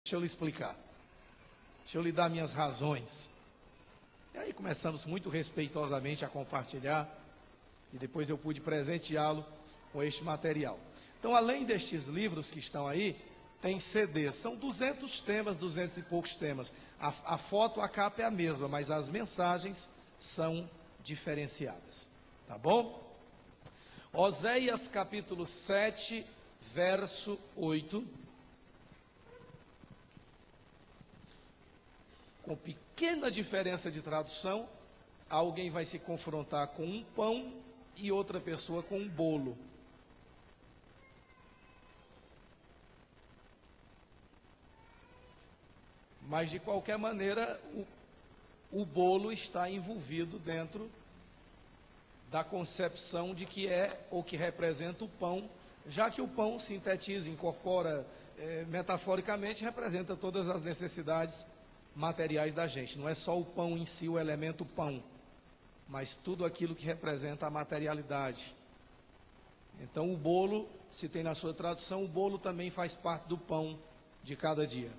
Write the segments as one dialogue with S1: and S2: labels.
S1: Deixa eu lhe explicar. Deixa eu lhe dar minhas razões. E aí começamos muito respeitosamente a compartilhar. E depois eu pude presenteá-lo com este material. Então, além destes livros que estão aí, tem CDs. São 200 temas, 200 e poucos temas. A foto, a capa é a mesma, mas as mensagens são diferenciadas. Tá bom? Oséias capítulo 7, verso 8. Com pequena diferença de tradução, alguém vai se confrontar com um pão e outra pessoa com um bolo. Mas, de qualquer maneira, o bolo está envolvido dentro da concepção de que é ou que representa o pão, já que o pão sintetiza, incorpora, metaforicamente, representa todas as necessidades materiais da gente. Não é só o pão em si, o elemento pão, mas tudo aquilo que representa a materialidade. Então, o bolo, se tem na sua tradução, o bolo também faz parte do pão de cada dia.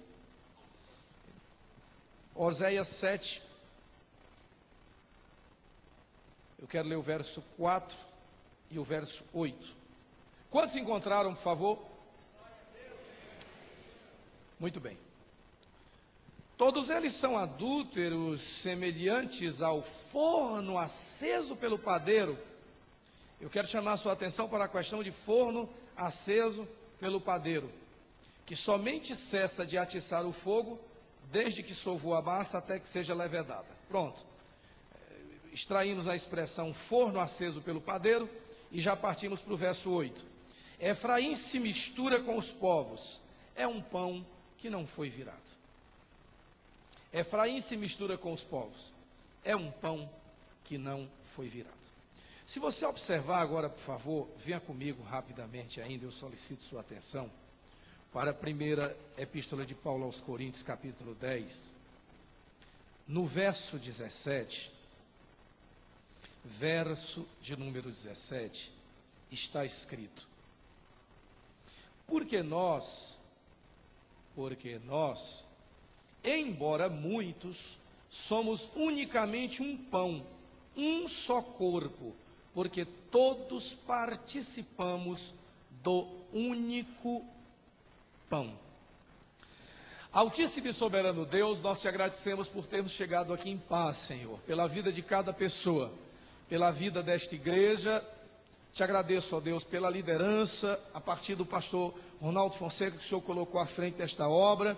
S1: Oséias 7, eu quero ler o verso 4 e o verso 8. Quantos encontraram, por favor? Muito bem. Todos eles são adúlteros, semelhantes ao forno aceso pelo padeiro. Eu quero chamar a sua atenção para a questão de forno aceso pelo padeiro, que somente cessa de atiçar o fogo desde que sovou a massa até que seja levedada. Pronto. Extraímos a expressão forno aceso pelo padeiro e já partimos para o verso 8. Efraim se mistura com os povos, é um pão que não foi virado. Efraim se mistura com os povos, é um pão que não foi virado. Se você observar agora, por favor, venha comigo rapidamente ainda, eu solicito sua atenção para a primeira epístola de Paulo aos Coríntios, capítulo 10, no verso 17, verso de número 17, está escrito: Porque nós, embora muitos, somos unicamente um pão, um só corpo, porque todos participamos do único pão. Altíssimo e soberano Deus, nós te agradecemos por termos chegado aqui em paz, Senhor, pela vida de cada pessoa, pela vida desta igreja. Te agradeço, ó Deus, pela liderança, a partir do pastor Ronaldo Fonseca, que o Senhor colocou à frente desta obra,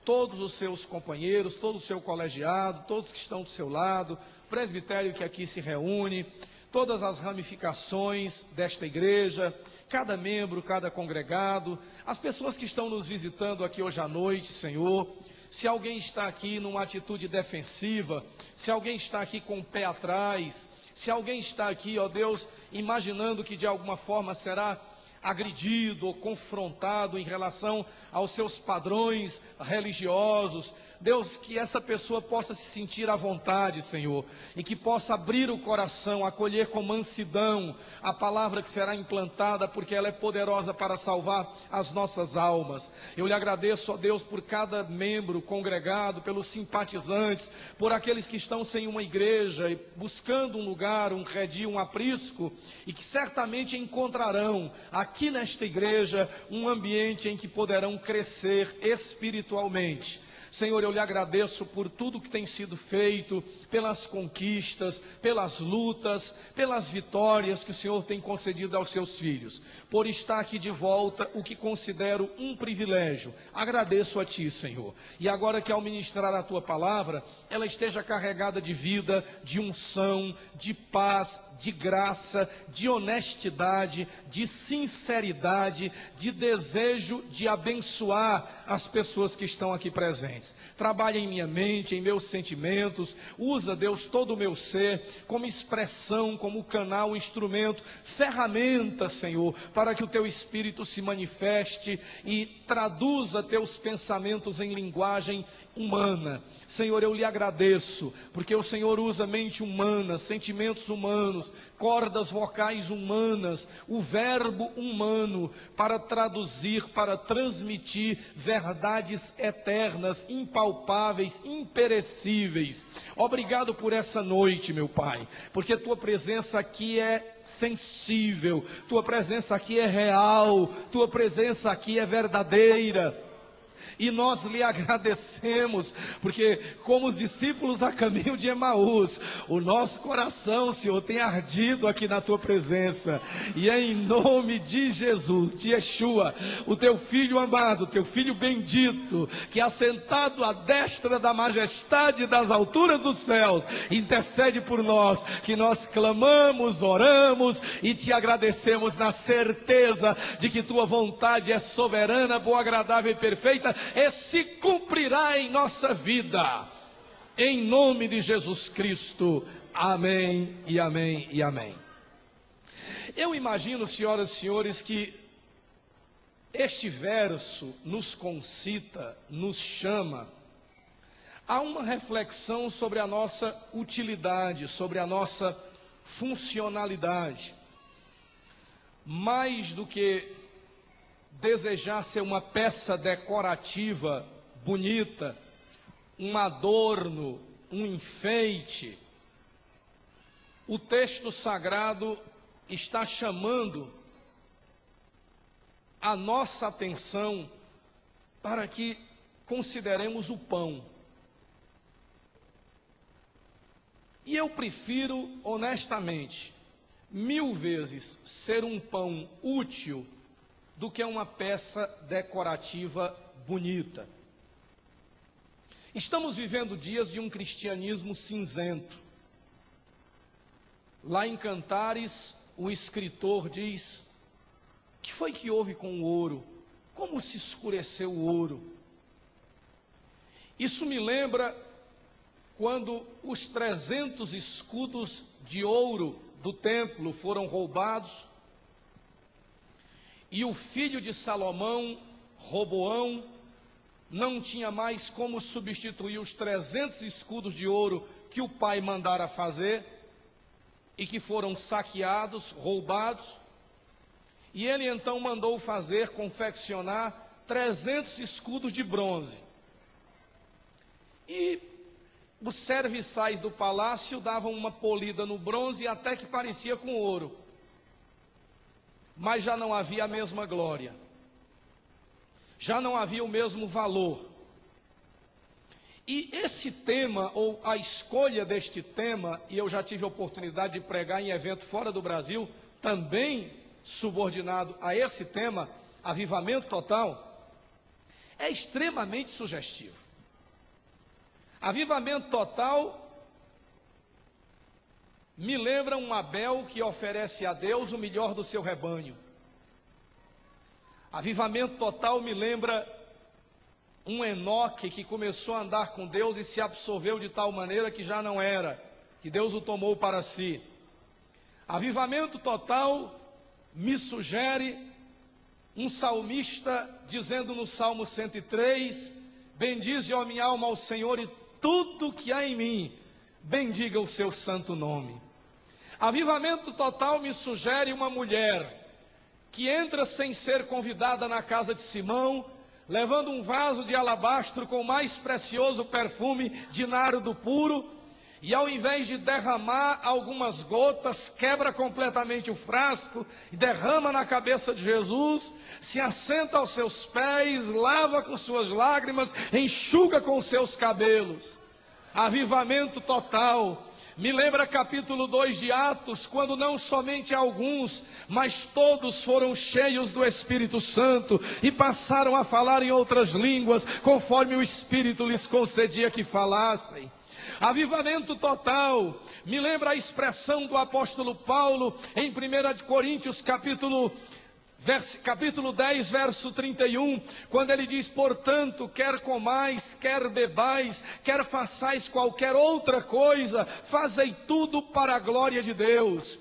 S1: todos os seus companheiros, todo o seu colegiado, todos que estão do seu lado, o presbitério que aqui se reúne, todas as ramificações desta igreja, cada membro, cada congregado, as pessoas que estão nos visitando aqui hoje à noite, Senhor. Se alguém está aqui numa atitude defensiva, se alguém está aqui com o pé atrás, se alguém está aqui, ó Deus, imaginando que de alguma forma será agredido ou confrontado em relação aos seus padrões religiosos, Deus, que essa pessoa possa se sentir à vontade, Senhor, e que possa abrir o coração, acolher com mansidão a palavra que será implantada, porque ela é poderosa para salvar as nossas almas. Eu lhe agradeço, ó Deus, por cada membro congregado, pelos simpatizantes, por aqueles que estão sem uma igreja, buscando um lugar, um redil, um aprisco, e que certamente encontrarão aqui nesta igreja um ambiente em que poderão crescer espiritualmente. Senhor, eu lhe agradeço por tudo que tem sido feito, pelas conquistas, pelas lutas, pelas vitórias que o Senhor tem concedido aos seus filhos, por estar aqui de volta, o que considero um privilégio. Agradeço a Ti, Senhor. E agora que ao ministrar a Tua palavra, ela esteja carregada de vida, de unção, de paz, de graça, de honestidade, de sinceridade, de desejo de abençoar as pessoas que estão aqui presentes. presentes. Trabalha em minha mente, em meus sentimentos. Usa, Deus, todo o meu ser como expressão, como canal, instrumento, ferramenta, Senhor, para que o Teu Espírito se manifeste e traduza Teus pensamentos em linguagem humana. Senhor, eu lhe agradeço, porque o Senhor usa mente humana, sentimentos humanos, cordas vocais humanas, o verbo humano, para traduzir, para transmitir verdades eternas, impalpáveis, imperecíveis. Obrigado por essa noite, meu Pai, porque Tua presença aqui é sensível, Tua presença aqui é real, Tua presença aqui é verdadeira. E nós lhe agradecemos, porque como os discípulos a caminho de Emaús, o nosso coração, Senhor, tem ardido aqui na Tua presença. E é em nome de Jesus, de Yeshua, o Teu Filho amado, Teu Filho bendito, que assentado à destra da majestade das alturas dos céus, intercede por nós, que nós clamamos, oramos e Te agradecemos na certeza de que Tua vontade é soberana, boa, agradável e perfeita, e se cumprirá em nossa vida, em nome de Jesus Cristo, amém, e amém, e amém. Eu imagino, senhoras e senhores, que este verso nos concita, nos chama a uma reflexão sobre a nossa utilidade, sobre a nossa funcionalidade. Mais do que desejar ser uma peça decorativa, bonita, um adorno, um enfeite, o texto sagrado está chamando a nossa atenção para que consideremos o pão. E eu prefiro, honestamente, 1000 vezes ser um pão útil do que uma peça decorativa bonita. Estamos vivendo dias de um cristianismo cinzento. Lá em Cantares, o escritor diz: que foi que houve com o ouro? Como se escureceu o ouro? Isso me lembra quando os 300 escudos de ouro do templo foram roubados, e o filho de Salomão, Roboão, não tinha mais como substituir os 300 escudos de ouro que o pai mandara fazer, e que foram saqueados, roubados, e ele então mandou fazer, confeccionar 300 escudos de bronze. E os serviçais do palácio davam uma polida no bronze até que parecia com ouro. Mas já não havia a mesma glória, já não havia o mesmo valor. E esse tema, ou a escolha deste tema, e eu já tive a oportunidade de pregar em evento fora do Brasil, também subordinado a esse tema, avivamento total, é extremamente sugestivo. Avivamento total me lembra um Abel que oferece a Deus o melhor do seu rebanho. Avivamento total me lembra um Enoque que começou a andar com Deus e se absorveu de tal maneira que já não era, que Deus o tomou para si. Avivamento total me sugere um salmista dizendo no Salmo 103: bendize, ó minha alma, ao Senhor, e tudo que há em mim, bendiga o seu santo nome. Avivamento total me sugere uma mulher que entra sem ser convidada na casa de Simão, levando um vaso de alabastro com o mais precioso perfume de nardo puro, e ao invés de derramar algumas gotas, quebra completamente o frasco e derrama na cabeça de Jesus, se assenta aos seus pés, lava com suas lágrimas, enxuga com seus cabelos. Avivamento total me lembra capítulo 2 de Atos, quando não somente alguns, mas todos foram cheios do Espírito Santo e passaram a falar em outras línguas, conforme o Espírito lhes concedia que falassem. Avivamento total me lembra a expressão do apóstolo Paulo em 1 Coríntios capítulo capítulo 10, verso 31, quando ele diz: portanto, quer comais, quer bebais, quer façais qualquer outra coisa, fazei tudo para a glória de Deus.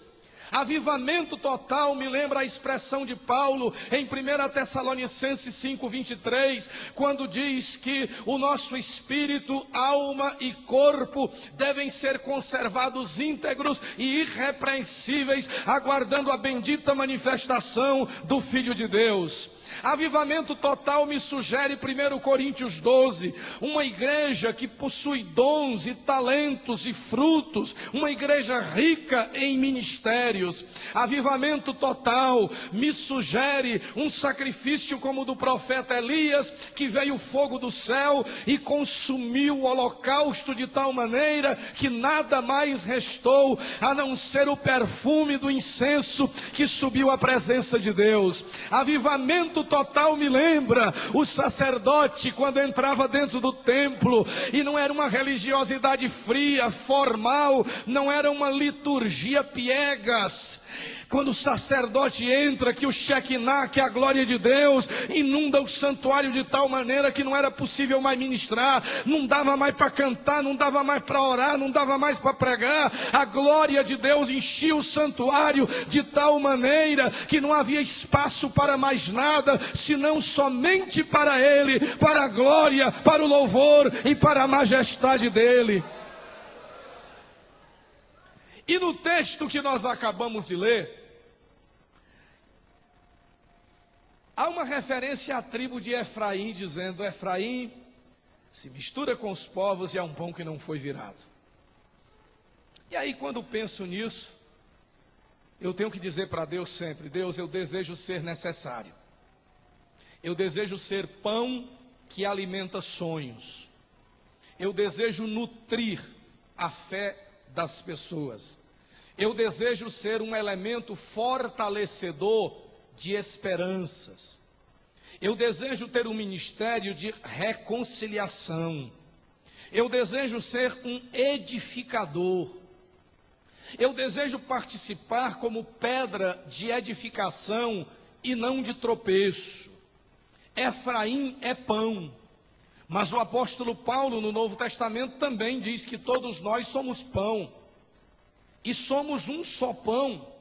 S1: Avivamento total me lembra a expressão de Paulo em 1 Tessalonicenses 5:23, quando diz que o nosso espírito, alma e corpo devem ser conservados íntegros e irrepreensíveis, aguardando a bendita manifestação do Filho de Deus. Avivamento total me sugere 1 Coríntios 12, uma igreja que possui dons e talentos e frutos, uma igreja rica em ministérios. Avivamento total me sugere um sacrifício como o do profeta Elias, que veio fogo do céu e consumiu o holocausto de tal maneira que nada mais restou a não ser o perfume do incenso que subiu à presença de Deus. Avivamento total me lembra o sacerdote quando entrava dentro do templo, e não era uma religiosidade fria, formal, não era uma liturgia piegas. Quando o sacerdote entra, que o Shekinah, que é a glória de Deus, inunda o santuário de tal maneira que não era possível mais ministrar, não dava mais para cantar, não dava mais para orar, não dava mais para pregar. A glória de Deus enchia o santuário de tal maneira que não havia espaço para mais nada, senão somente para Ele, para a glória, para o louvor e para a majestade dEle. E no texto que nós acabamos de ler, há uma referência à tribo de Efraim, dizendo: Efraim se mistura com os povos e é um pão que não foi virado. E aí, quando penso nisso, eu tenho que dizer para Deus sempre: Deus, eu desejo ser necessário. Eu desejo ser pão que alimenta sonhos. Eu desejo nutrir a fé das pessoas. Eu desejo ser um elemento fortalecedor de esperanças. Eu desejo ter um ministério de reconciliação. Eu desejo ser um edificador. Eu desejo participar como pedra de edificação e não de tropeço. Efraim é pão. Mas o apóstolo Paulo, no Novo Testamento, também diz que todos nós somos pão. E somos um só pão.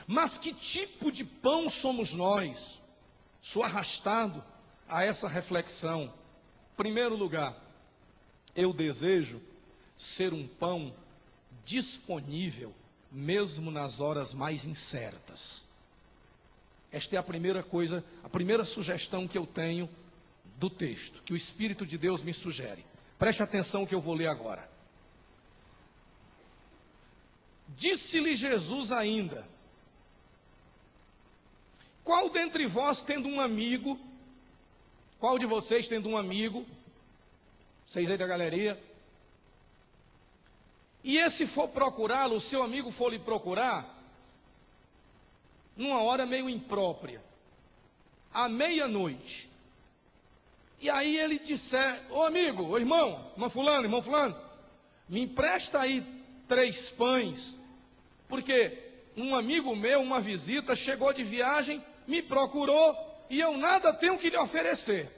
S1: Mas que tipo de pão somos nós? Sou arrastado a essa reflexão. Em primeiro lugar, eu desejo ser um pão disponível, mesmo nas horas mais incertas. Esta é a primeira coisa, a primeira sugestão que eu tenho do texto, que o Espírito de Deus me sugere. Preste atenção que eu vou ler agora. Disse-lhe Jesus ainda: qual dentre vós tendo um amigo, qual de vocês tendo um amigo, vocês aí da galeria, e esse for procurá-lo, o seu amigo for lhe procurar, numa hora meio imprópria, à meia-noite, e aí ele disser: ô amigo, ô irmão fulano, me empresta aí 3 pães, porque um amigo meu, uma visita, chegou de viagem, me procurou, e eu nada tenho que lhe oferecer.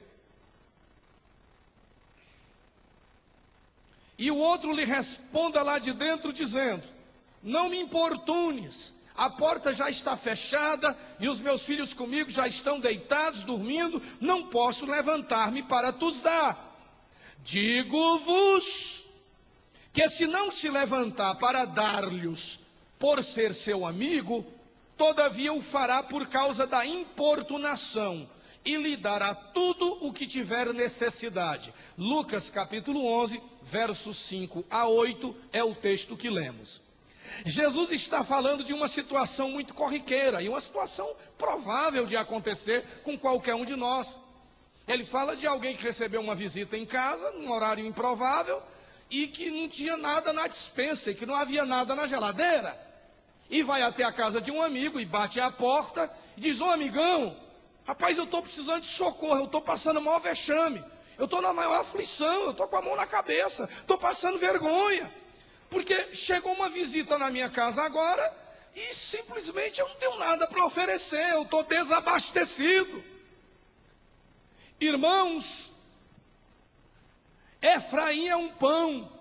S1: E o outro lhe responda lá de dentro dizendo: não me importunes, a porta já está fechada e os meus filhos comigo já estão deitados, dormindo, não posso levantar-me para tus dar. Digo-vos que se não se levantar para dar-lhes por ser seu amigo, todavia o fará por causa da importunação, e lhe dará tudo o que tiver necessidade. Lucas capítulo 11, versos 5 a 8, é o texto que lemos. Jesus está falando de uma situação muito corriqueira, e uma situação provável de acontecer com qualquer um de nós. Ele fala de alguém que recebeu uma visita em casa, num horário improvável, e que não tinha nada na despensa, e que não havia nada na geladeira. E vai até a casa de um amigo e bate à porta e diz: ô amigão, rapaz, eu estou precisando de socorro, eu estou passando o maior vexame, eu estou na maior aflição, eu estou com a mão na cabeça, estou passando vergonha, porque chegou uma visita na minha casa agora, e simplesmente eu não tenho nada para oferecer, eu estou desabastecido. Irmãos, Efraim é um pão.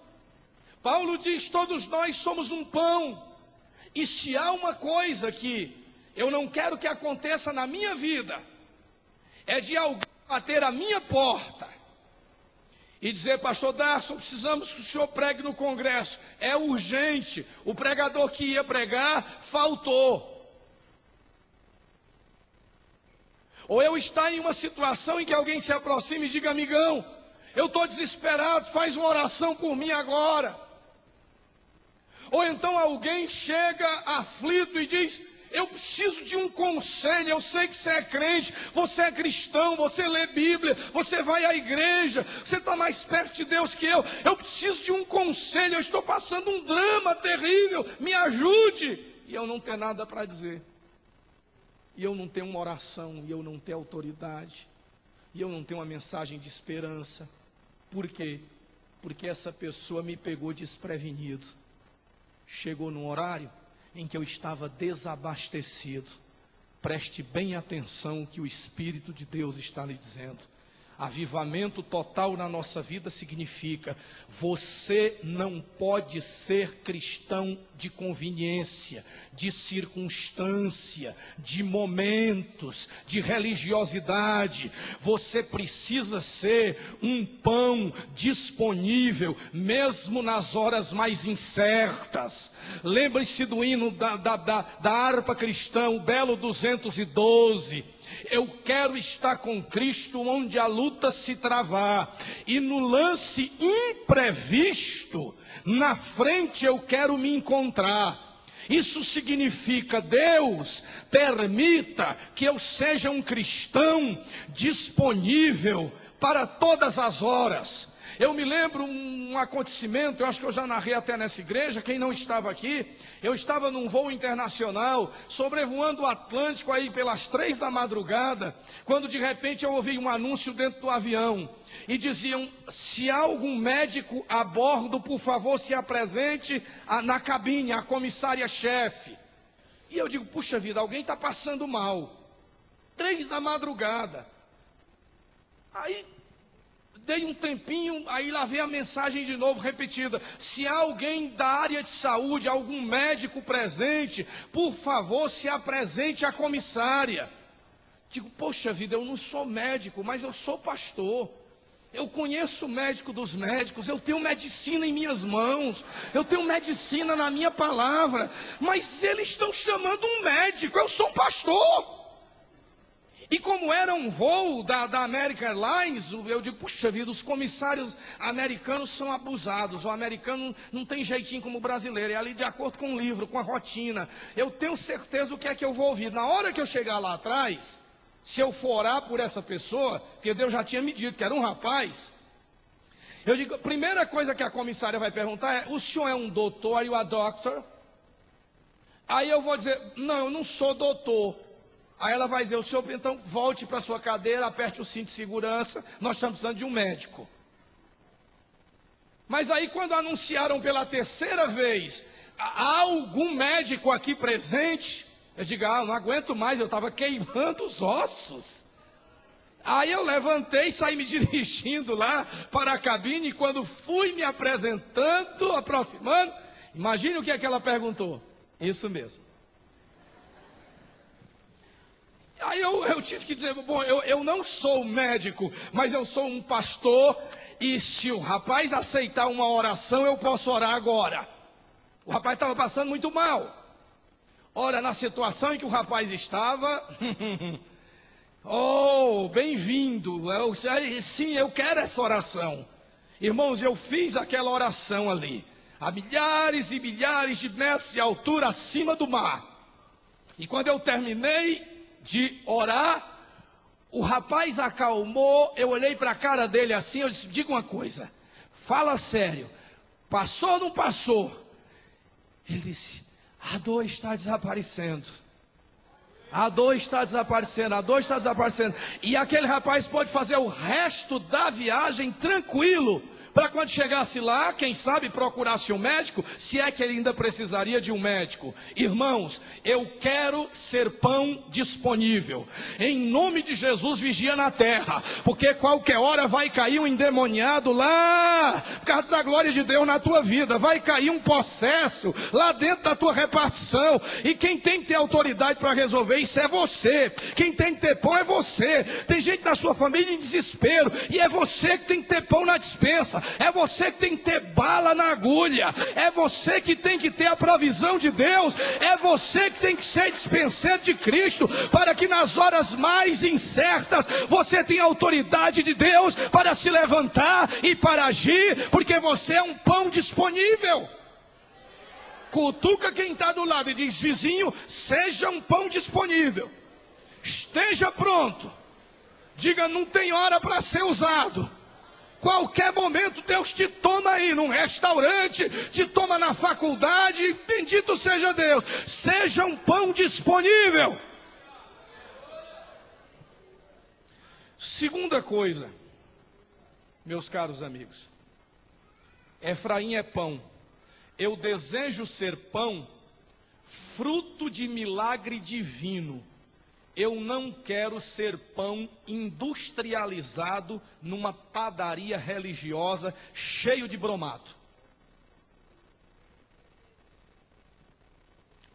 S1: Paulo diz, todos nós somos um pão. E se há uma coisa que eu não quero que aconteça na minha vida, é de alguém bater a minha porta e dizer, pastor Darson, precisamos que o senhor pregue no congresso, é urgente, o pregador que ia pregar faltou. Ou eu estar em uma situação em que alguém se aproxime e diga, amigão, eu estou desesperado, faz uma oração por mim agora. Ou então alguém chega aflito e diz, eu preciso de um conselho, eu sei que você é crente, você é cristão, você lê Bíblia, você vai à igreja, você está mais perto de Deus que eu preciso de um conselho, eu estou passando um drama terrível, me ajude. E eu não tenho nada para dizer, e eu não tenho uma oração, e eu não tenho autoridade, e eu não tenho uma mensagem de esperança. Por quê? Porque essa pessoa me pegou desprevenido, chegou num horário em que eu estava desabastecido. Preste bem atenção o que o Espírito de Deus está lhe dizendo. Avivamento total na nossa vida significa, você não pode ser cristão de conveniência, de circunstância, de momentos, de religiosidade. Você precisa ser um pão disponível, mesmo nas horas mais incertas. Lembre-se do hino da harpa cristã, o Belo 212. Eu quero estar com Cristo onde a luta se travar, e no lance imprevisto, na frente eu quero me encontrar. Isso significa, Deus, permita que eu seja um cristão disponível para todas as horas. Eu me lembro um acontecimento, eu acho que eu já narrei até nessa igreja, quem não estava aqui, eu estava num voo internacional, sobrevoando o Atlântico aí pelas 3 da madrugada, quando de repente eu ouvi um anúncio dentro do avião, e diziam, se há algum médico a bordo, por favor se apresente na cabine, a comissária-chefe. E eu digo, puxa vida, alguém está passando mal, 3 da madrugada. Aí dei um tempinho, aí lá vem a mensagem de novo repetida. Se há alguém da área de saúde, algum médico presente, por favor se apresente à comissária. Digo, poxa vida, eu não sou médico, mas eu sou pastor. Eu conheço o médico dos médicos, eu tenho medicina em minhas mãos, eu tenho medicina na minha palavra, mas eles estão chamando um médico, eu sou um pastor. E como era um voo da American Airlines, eu digo, puxa vida, os comissários americanos são abusados. O americano não tem jeitinho como o brasileiro, é ali de acordo com o livro, com a rotina. Eu tenho certeza o que é que eu vou ouvir. Na hora que eu chegar lá atrás, se eu for orar por essa pessoa, porque Deus já tinha me dito que era um rapaz, eu digo, a primeira coisa que a comissária vai perguntar é, o senhor é um doutor? Are you a doctor? Aí eu vou dizer, não, eu não sou doutor. Aí ela vai dizer, o senhor então volte para a sua cadeira, aperte o cinto de segurança, nós estamos precisando de um médico. Mas aí quando anunciaram pela 3ª vez, há algum médico aqui presente? Eu digo, não aguento mais, eu estava queimando os ossos. Aí eu levantei e saí me dirigindo lá para a cabine, e quando fui me apresentando, aproximando, imagine o que é que ela perguntou. Isso mesmo. Aí eu tive que dizer, bom, eu não sou médico, mas eu sou um pastor, e se o rapaz aceitar uma oração, eu posso orar agora. O rapaz estava passando muito mal. Ora, na situação em que o rapaz estava, oh, bem-vindo, sim, eu quero essa oração. Irmãos, eu fiz aquela oração ali, a milhares e milhares de metros de altura acima do mar. E quando eu terminei de orar, o rapaz acalmou, eu olhei para a cara dele assim, eu disse, diga uma coisa, fala sério, passou ou não passou? Ele disse, a dor está desaparecendo, a dor está desaparecendo, a dor está desaparecendo, e aquele rapaz pode fazer o resto da viagem tranquilo, para quando chegasse lá, quem sabe procurasse um médico, se é que ele ainda precisaria de um médico. Irmãos, eu quero ser pão disponível. Em nome de Jesus, vigia na terra, porque qualquer hora vai cair um endemoniado lá, por causa da glória de Deus na tua vida, vai cair um processo lá dentro da tua repartição, e quem tem que ter autoridade para resolver isso é você. Quem tem que ter pão é você. Tem gente na sua família em desespero, e é você que tem que ter pão na despensa. É você que tem que ter bala na agulha. É você que tem que ter a provisão de Deus. É você que tem que ser dispenseiro de Cristo, para que nas horas mais incertas você tenha autoridade de Deus para se levantar e para agir, porque você é um pão disponível. Cutuca quem está do lado e diz: vizinho, seja um pão disponível. Esteja pronto. Diga: não tem hora para ser usado. Qualquer momento Deus te toma aí num restaurante, te toma na faculdade, bendito seja Deus. Seja um pão disponível. Segunda coisa, meus caros amigos, Efraim é pão. Eu desejo ser pão, fruto de milagre divino. Eu não quero ser pão industrializado numa padaria religiosa cheio de bromato.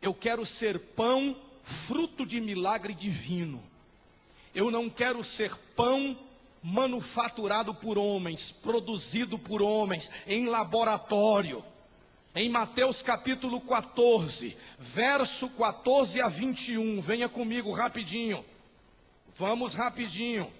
S1: Eu quero ser pão, fruto de milagre divino. Eu não quero ser pão manufaturado por homens, produzido por homens, em laboratório. Em Mateus capítulo 14, verso 14 a 21, venha comigo rapidinho, vamos rapidinho.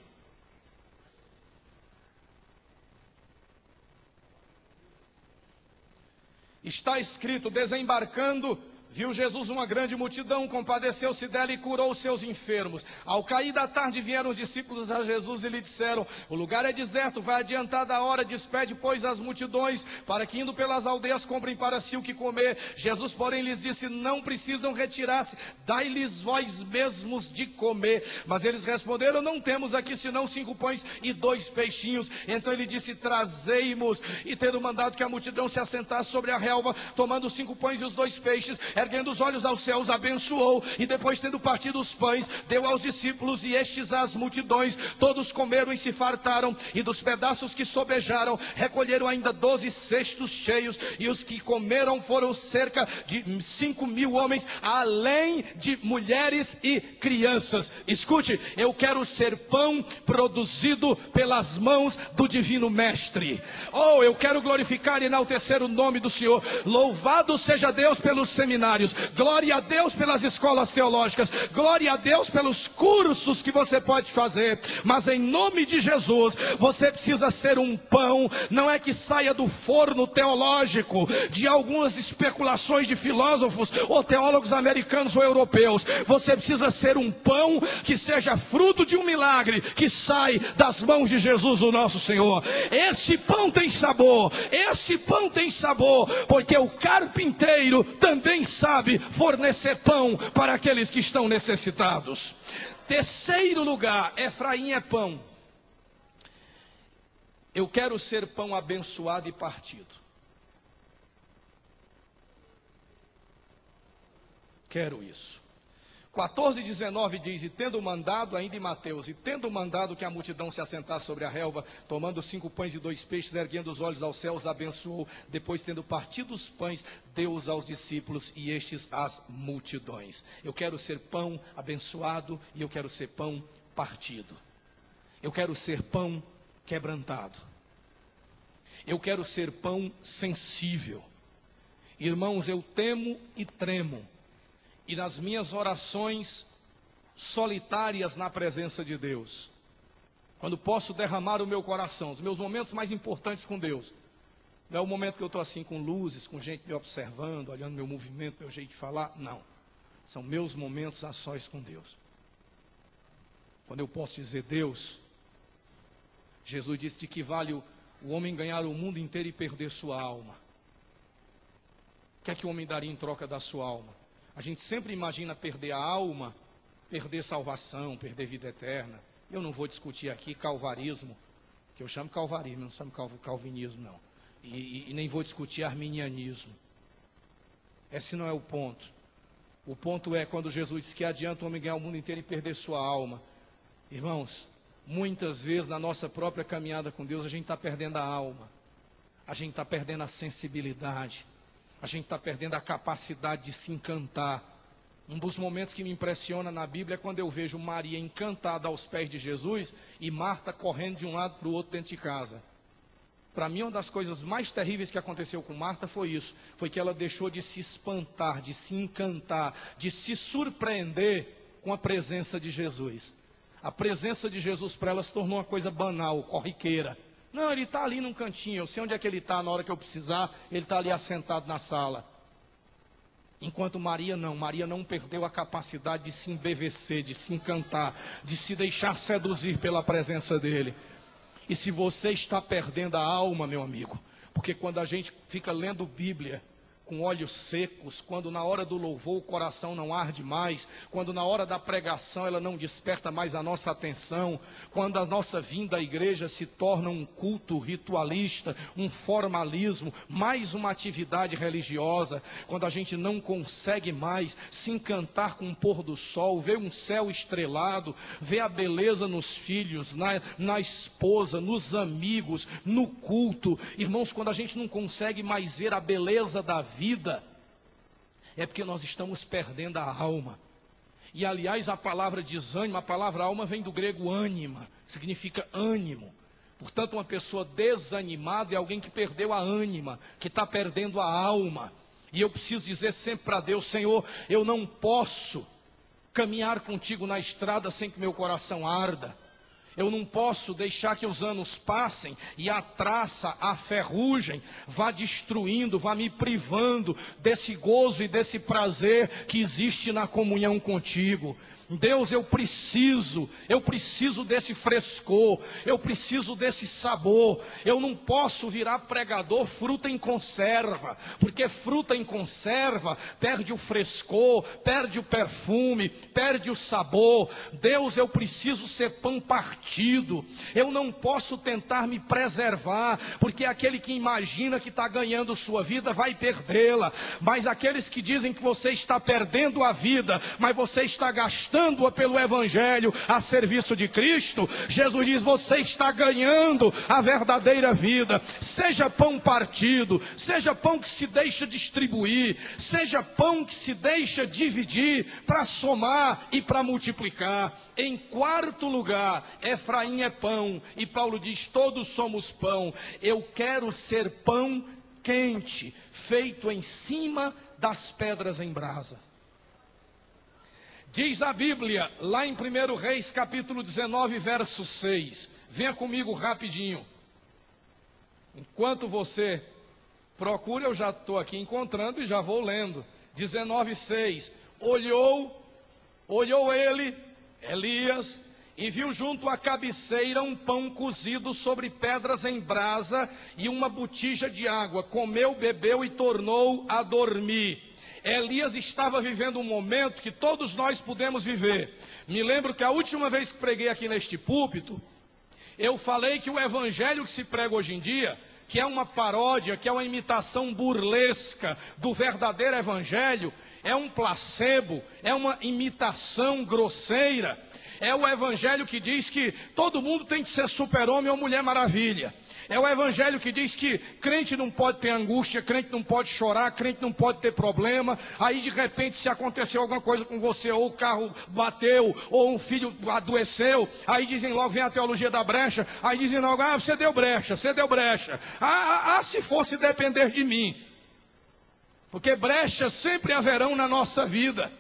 S1: Está escrito: desembarcando, viu Jesus uma grande multidão, compadeceu-se dela e curou os seus enfermos. Ao cair da tarde vieram os discípulos a Jesus e lhe disseram: o lugar é deserto, vai adiantar da hora, despede pois as multidões, para que indo pelas aldeias comprem para si o que comer. Jesus porém lhes disse: não precisam retirar-se, dai-lhes vós mesmos de comer. Mas eles responderam: não temos aqui senão 5 pães e 2 peixinhos. Então ele disse: trazei-mos. E tendo mandado que a multidão se assentasse sobre a relva, tomando os 5 pães e os 2 peixes, erguendo os olhos aos céus, abençoou, e depois tendo partido os pães, deu aos discípulos, e estes às multidões. Todos comeram e se fartaram, e dos pedaços que sobejaram, recolheram ainda 12 cestos cheios, e os que comeram foram cerca de 5.000 homens, além de mulheres e crianças. Escute, eu quero ser pão produzido pelas mãos do divino mestre. Oh, eu quero glorificar e enaltecer o nome do Senhor. Louvado seja Deus pelos seminários, glória a Deus pelas escolas teológicas, glória a Deus pelos cursos que você pode fazer, mas em nome de Jesus, você precisa ser um pão, não é que saia do forno teológico, de algumas especulações de filósofos, ou teólogos americanos ou europeus. Você precisa ser um pão que seja fruto de um milagre, que sai das mãos de Jesus o nosso Senhor. Esse pão tem sabor, porque o carpinteiro também sabe fornecer pão para aqueles que estão necessitados. Terceiro lugar, Efraim é pão. Eu quero ser pão abençoado e partido. Quero isso. 14:19 diz: e tendo mandado, ainda em Mateus, e tendo mandado que a multidão se assentasse sobre a relva, tomando 5 pães e 2 peixes, erguendo os olhos aos céus, abençoou. Depois, tendo partido os pães, deu-os aos discípulos, e estes às multidões. Eu quero ser pão abençoado, e eu quero ser pão partido. Eu quero ser pão quebrantado. Eu quero ser pão sensível. Irmãos, eu temo e tremo, e nas minhas orações solitárias na presença de Deus, quando posso derramar o meu coração, os meus momentos mais importantes com Deus, não é o momento que eu estou assim com luzes, com gente me observando, olhando meu movimento, meu jeito de falar, não. São meus momentos a sós com Deus. Quando eu posso dizer: Deus, Jesus disse: de que vale o homem ganhar o mundo inteiro e perder sua alma? O que é que o homem daria em troca da sua alma? A gente sempre imagina perder a alma, perder salvação, perder vida eterna. Eu não vou discutir aqui calvarismo, que eu chamo calvarismo, não chamo calvinismo, não. E nem vou discutir arminianismo. Esse não é o ponto. O ponto é quando Jesus diz que adianta o homem ganhar o mundo inteiro e perder sua alma. Irmãos, muitas vezes na nossa própria caminhada com Deus, a gente está perdendo a alma. A gente está perdendo a sensibilidade. A gente está perdendo a capacidade de se encantar. Um dos momentos que me impressiona na Bíblia é quando eu vejo Maria encantada aos pés de Jesus e Marta correndo de um lado para o outro dentro de casa. Para mim, uma das coisas mais terríveis que aconteceu com Marta foi isso. Foi que ela deixou de se espantar, de se encantar, de se surpreender com a presença de Jesus. A presença de Jesus para ela se tornou uma coisa banal, corriqueira. Não, ele está ali num cantinho, eu sei onde é que ele está na hora que eu precisar, ele está ali assentado na sala. Enquanto Maria não perdeu a capacidade de se embevecer, de se encantar, de se deixar seduzir pela presença dele. E se você está perdendo a alma, meu amigo, porque quando a gente fica lendo Bíblia com olhos secos, quando na hora do louvor o coração não arde mais, quando na hora da pregação ela não desperta mais a nossa atenção, quando a nossa vinda à igreja se torna um culto ritualista, um formalismo, mais uma atividade religiosa, quando a gente não consegue mais se encantar com o pôr do sol, ver um céu estrelado, ver a beleza nos filhos, na esposa, nos amigos, no culto, irmãos, quando a gente não consegue mais ver a beleza da vida, é porque nós estamos perdendo a alma. E aliás, a palavra desânimo, a palavra alma vem do grego ânima, significa ânimo. Portanto, uma pessoa desanimada é alguém que perdeu a ânima, que está perdendo a alma. E eu preciso dizer sempre para Deus: Senhor, eu não posso caminhar contigo na estrada sem que meu coração arda. Eu não posso deixar que os anos passem e a traça, a ferrugem vá destruindo, vá me privando desse gozo e desse prazer que existe na comunhão contigo. Deus, eu preciso desse frescor, eu preciso desse sabor. Eu não posso virar pregador fruta em conserva, porque fruta em conserva perde o frescor, perde o perfume, perde o sabor. Deus, eu preciso ser pão partido. Eu não posso tentar me preservar, porque aquele que imagina que está ganhando sua vida vai perdê-la. Mas aqueles que dizem que você está perdendo a vida, mas você está gastando pelo Evangelho a serviço de Cristo, Jesus diz: você está ganhando a verdadeira vida. Seja pão partido, seja pão que se deixa distribuir, seja pão que se deixa dividir para somar e para multiplicar. Em quarto lugar, Efraim é pão, e Paulo diz: todos somos pão. Eu quero ser pão quente, feito em cima das pedras em brasa. Diz a Bíblia, lá em 1 Reis, capítulo 19, verso 6. Venha comigo rapidinho. Enquanto você procura, eu já estou aqui encontrando e já vou lendo. 19:6. Olhou ele, Elias, e viu junto à cabeceira um pão cozido sobre pedras em brasa e uma botija de água. Comeu, bebeu e tornou a dormir. Elias estava vivendo um momento que todos nós podemos viver. Me lembro que a última vez que preguei aqui neste púlpito, eu falei que o evangelho que se prega hoje em dia, que é uma paródia, que é uma imitação burlesca do verdadeiro evangelho, é um placebo, é uma imitação grosseira. É o evangelho que diz que todo mundo tem que ser super-homem ou mulher maravilha. É o evangelho que diz que crente não pode ter angústia, crente não pode chorar, crente não pode ter problema. Aí de repente, se aconteceu alguma coisa com você, ou o carro bateu, ou um filho adoeceu, aí dizem logo, vem a teologia da brecha, aí dizem logo: ah, você deu brecha, você deu brecha. Se fosse depender de mim. Porque brechas sempre haverão na nossa vida.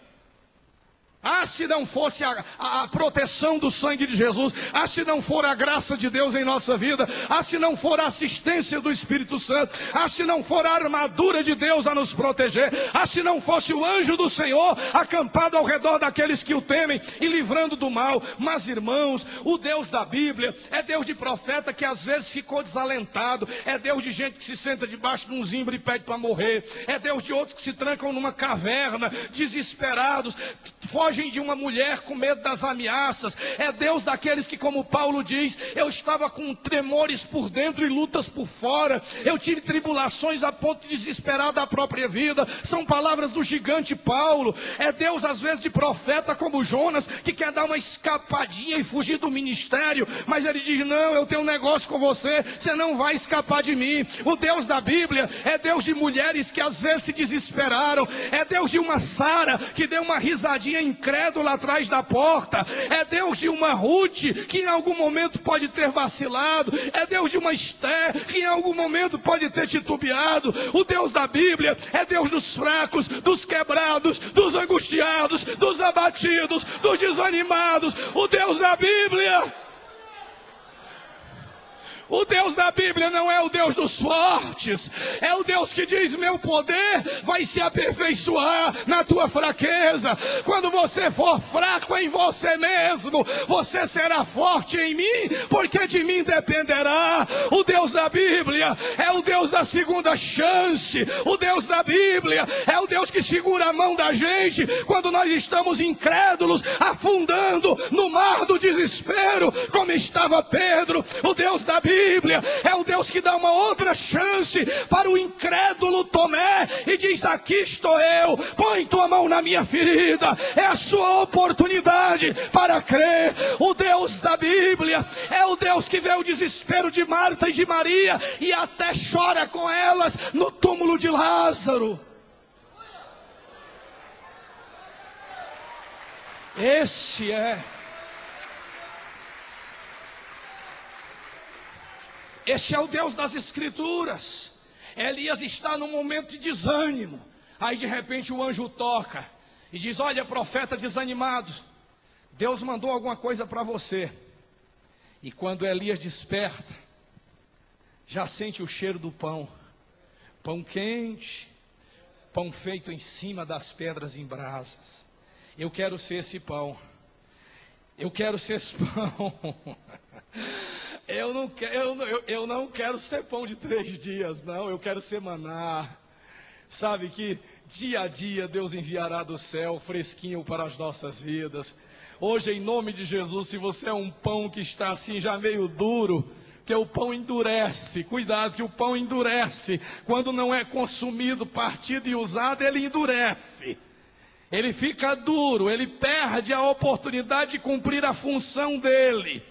S1: Se não fosse a proteção do sangue de Jesus, se não for a graça de Deus em nossa vida, se não for a assistência do Espírito Santo, se não for a armadura de Deus a nos proteger, se não fosse o anjo do Senhor acampado ao redor daqueles que o temem e livrando do mal. Mas irmãos, o Deus da Bíblia é Deus de profeta que às vezes ficou desalentado, é Deus de gente que se senta debaixo de um zimbro e pede para morrer, é Deus de outros que se trancam numa caverna, desesperados, fogem coragem de uma mulher com medo das ameaças. É Deus daqueles que, como Paulo diz, eu estava com tremores por dentro e lutas por fora. Eu tive tribulações a ponto de desesperar da própria vida. São palavras do gigante Paulo. É Deus, às vezes, de profeta como Jonas, que quer dar uma escapadinha e fugir do ministério, mas ele diz: não, eu tenho um negócio com você, você não vai escapar de mim. O Deus da Bíblia é Deus de mulheres que às vezes se desesperaram. É Deus de uma Sara que deu uma risadinha incrédula atrás da porta. É Deus de uma Ruth que em algum momento pode ter vacilado. É Deus de uma Esther que em algum momento pode ter titubeado. O Deus da Bíblia é Deus dos fracos, dos quebrados, dos angustiados, dos abatidos, dos desanimados. O Deus da Bíblia, o Deus da Bíblia não é o Deus dos fortes, é o Deus que diz: meu poder vai se aperfeiçoar na tua fraqueza. Quando você for fraco em você mesmo, você será forte em mim, porque de mim dependerá. O Deus da Bíblia é o Deus da segunda chance. O Deus da Bíblia é o Deus que segura a mão da gente quando nós estamos incrédulos, afundando no mar do desespero, como estava Pedro. O Deus da Bíblia é o Deus que dá uma outra chance para o incrédulo Tomé e diz: aqui estou eu, põe tua mão na minha ferida. É a sua oportunidade para crer. O Deus da Bíblia é o Deus que vê o desespero de Marta e de Maria e até chora com elas no túmulo de Lázaro. Este é o Deus das Escrituras. Elias está num momento de desânimo. Aí de repente o anjo toca e diz: olha, profeta desanimado, Deus mandou alguma coisa para você. E quando Elias desperta, já sente o cheiro do pão. Pão quente, pão feito em cima das pedras em brasas. Eu quero ser esse pão. Eu quero ser esse pão. Eu não quero ser pão de 3 dias, não. Eu quero ser maná. Sabe que dia a dia Deus enviará do céu fresquinho para as nossas vidas. Hoje, em nome de Jesus, se você é um pão que está assim já meio duro, que o pão endurece, cuidado que o pão endurece. Quando não é consumido, partido e usado, ele endurece. Ele fica duro, ele perde a oportunidade de cumprir a função dele.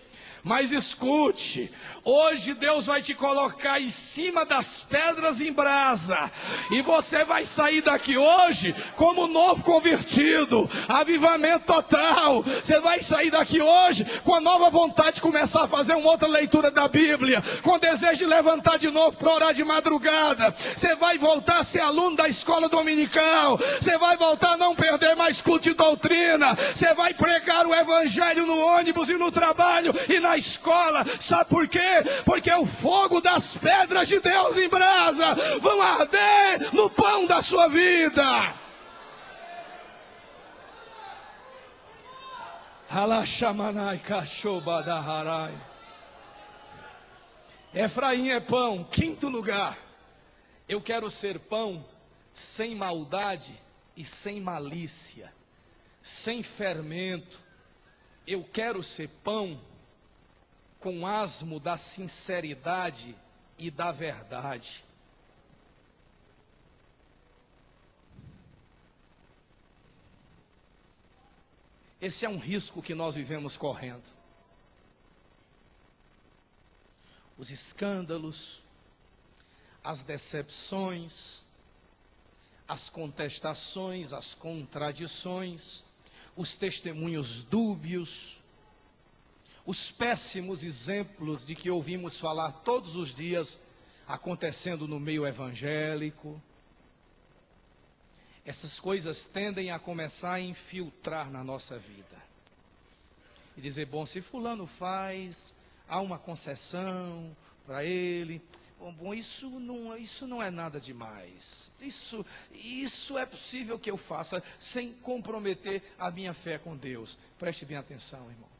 S1: Mas escute, hoje Deus vai te colocar em cima das pedras em brasa, e você vai sair daqui hoje como novo convertido, avivamento total. Você vai sair daqui hoje com a nova vontade de começar a fazer uma outra leitura da Bíblia, com desejo de levantar de novo para orar de madrugada. Você vai voltar a ser aluno da escola dominical, você vai voltar a não perder mais culto de doutrina, você vai pregar o evangelho no ônibus e no trabalho e na escola. Sabe por quê? Porque o fogo das pedras de Deus em brasa vão arder no pão da sua vida. Efraim é pão. 5º lugar, eu quero ser pão sem maldade e sem malícia, sem fermento. Eu quero ser pão com asmo da sinceridade e da verdade. Esse é um risco que nós vivemos correndo. Os escândalos, as decepções, as contestações, as contradições, os testemunhos dúbios, os péssimos exemplos de que ouvimos falar todos os dias acontecendo no meio evangélico. Essas coisas tendem a começar a infiltrar na nossa vida. E dizer: bom, se fulano faz, há uma concessão para ele. Bom, isso não é nada demais. Isso é possível que eu faça sem comprometer a minha fé com Deus. Preste bem atenção, irmão.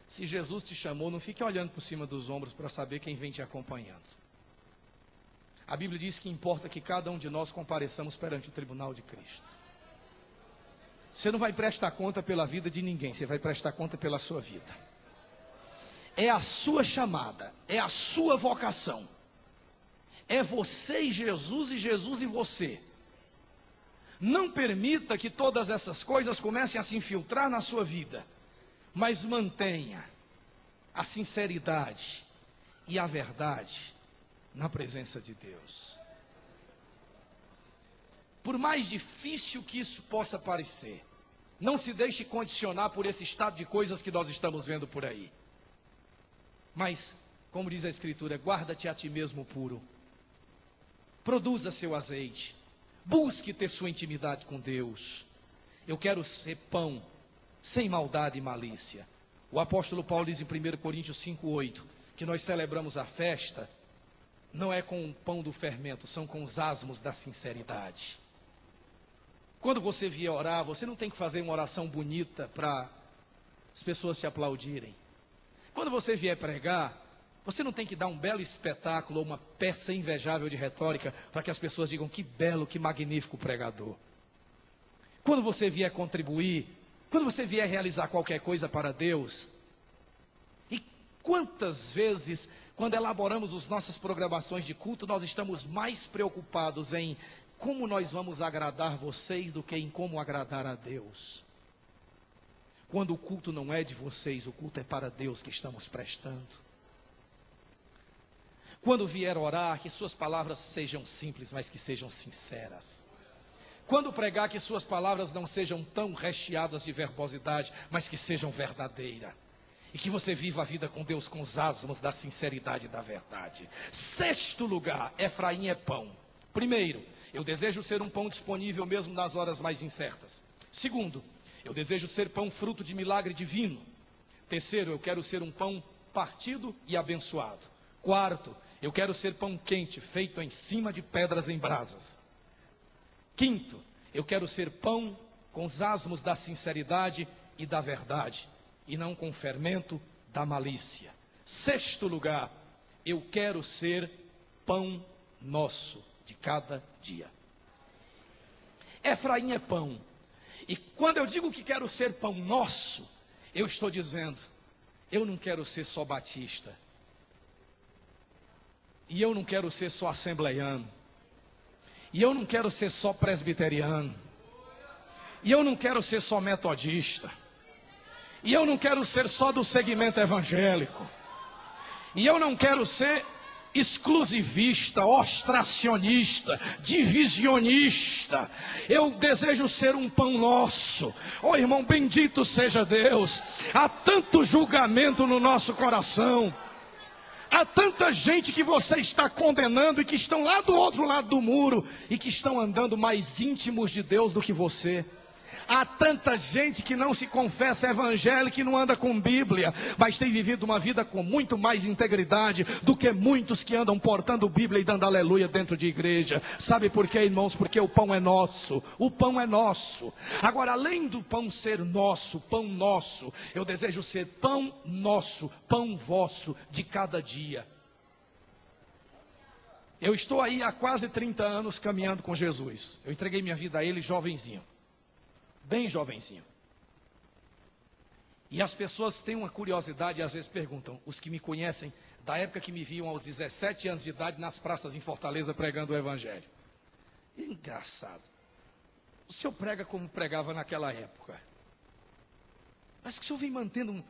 S1: Se Jesus te chamou, não fique olhando por cima dos ombros para saber quem vem te acompanhando. A Bíblia diz que importa que cada um de nós compareçamos perante o tribunal de Cristo. Você não vai prestar conta pela vida de ninguém, você vai prestar conta pela sua vida. É a sua chamada, é a sua vocação. É você e Jesus e você. Não permita que todas essas coisas comecem a se infiltrar na sua vida, mas mantenha a sinceridade e a verdade na presença de Deus. Por mais difícil que isso possa parecer, não se deixe condicionar por esse estado de coisas que nós estamos vendo por aí. Mas, como diz a Escritura, guarda-te a ti mesmo puro. Produza seu azeite. Busque ter sua intimidade com Deus. Eu quero ser pão sem maldade e malícia. O apóstolo Paulo diz em 1 Coríntios 5:8 que nós celebramos a festa não é com o pão do fermento, são com os asmos da sinceridade. Quando você vier orar, você não tem que fazer uma oração bonita para as pessoas te aplaudirem. Quando você vier pregar, você não tem que dar um belo espetáculo ou uma peça invejável de retórica para que as pessoas digam que belo, que magnífico pregador. Quando você vier contribuir, quando você vier realizar qualquer coisa para Deus, e quantas vezes, quando elaboramos as nossas programações de culto, nós estamos mais preocupados em como nós vamos agradar vocês do que em como agradar a Deus. Quando o culto não é de vocês, o culto é para Deus que estamos prestando. Quando vier orar, que suas palavras sejam simples, mas que sejam sinceras. Quando pregar, que suas palavras não sejam tão recheadas de verbosidade, mas que sejam verdadeiras. E que você viva a vida com Deus com os asmos da sinceridade e da verdade. 6º lugar, Efraim é pão. Primeiro, eu desejo ser um pão disponível mesmo nas horas mais incertas. 2º, eu desejo ser pão fruto de milagre divino. 3º, eu quero ser um pão partido e abençoado. 4º, eu quero ser pão quente, feito em cima de pedras em brasas. 5º, eu quero ser pão com os asmos da sinceridade e da verdade, e não com o fermento da malícia. 6º lugar, eu quero ser pão nosso de cada dia. Efraim é pão. E quando eu digo que quero ser pão nosso, eu estou dizendo, eu não quero ser só batista. E eu não quero ser só assembleiano. E eu não quero ser só presbiteriano. E eu não quero ser só metodista. E eu não quero ser só do segmento evangélico. E eu não quero ser exclusivista, ostracionista, divisionista. Eu desejo ser um pão nosso. Oh, irmão, bendito seja Deus. Há tanto julgamento no nosso coração. Há tanta gente que você está condenando e que estão lá do outro lado do muro e que estão andando mais íntimos de Deus do que você. Há tanta gente que não se confessa evangélica e não anda com Bíblia, mas tem vivido uma vida com muito mais integridade do que muitos que andam portando Bíblia e dando aleluia dentro de igreja. Sabe por quê, irmãos? Porque o pão é nosso. O pão é nosso. Agora, além do pão ser nosso, pão nosso, eu desejo ser pão nosso, pão vosso de cada dia. Eu estou aí há quase 30 anos caminhando com Jesus. Eu entreguei minha vida a Ele jovenzinho. Bem jovenzinho. E as pessoas têm uma curiosidade e às vezes perguntam, os que me conhecem, da época que me viam aos 17 anos de idade nas praças em Fortaleza pregando o Evangelho. Engraçado. O senhor prega como pregava naquela época. Mas o senhor vem mantendo,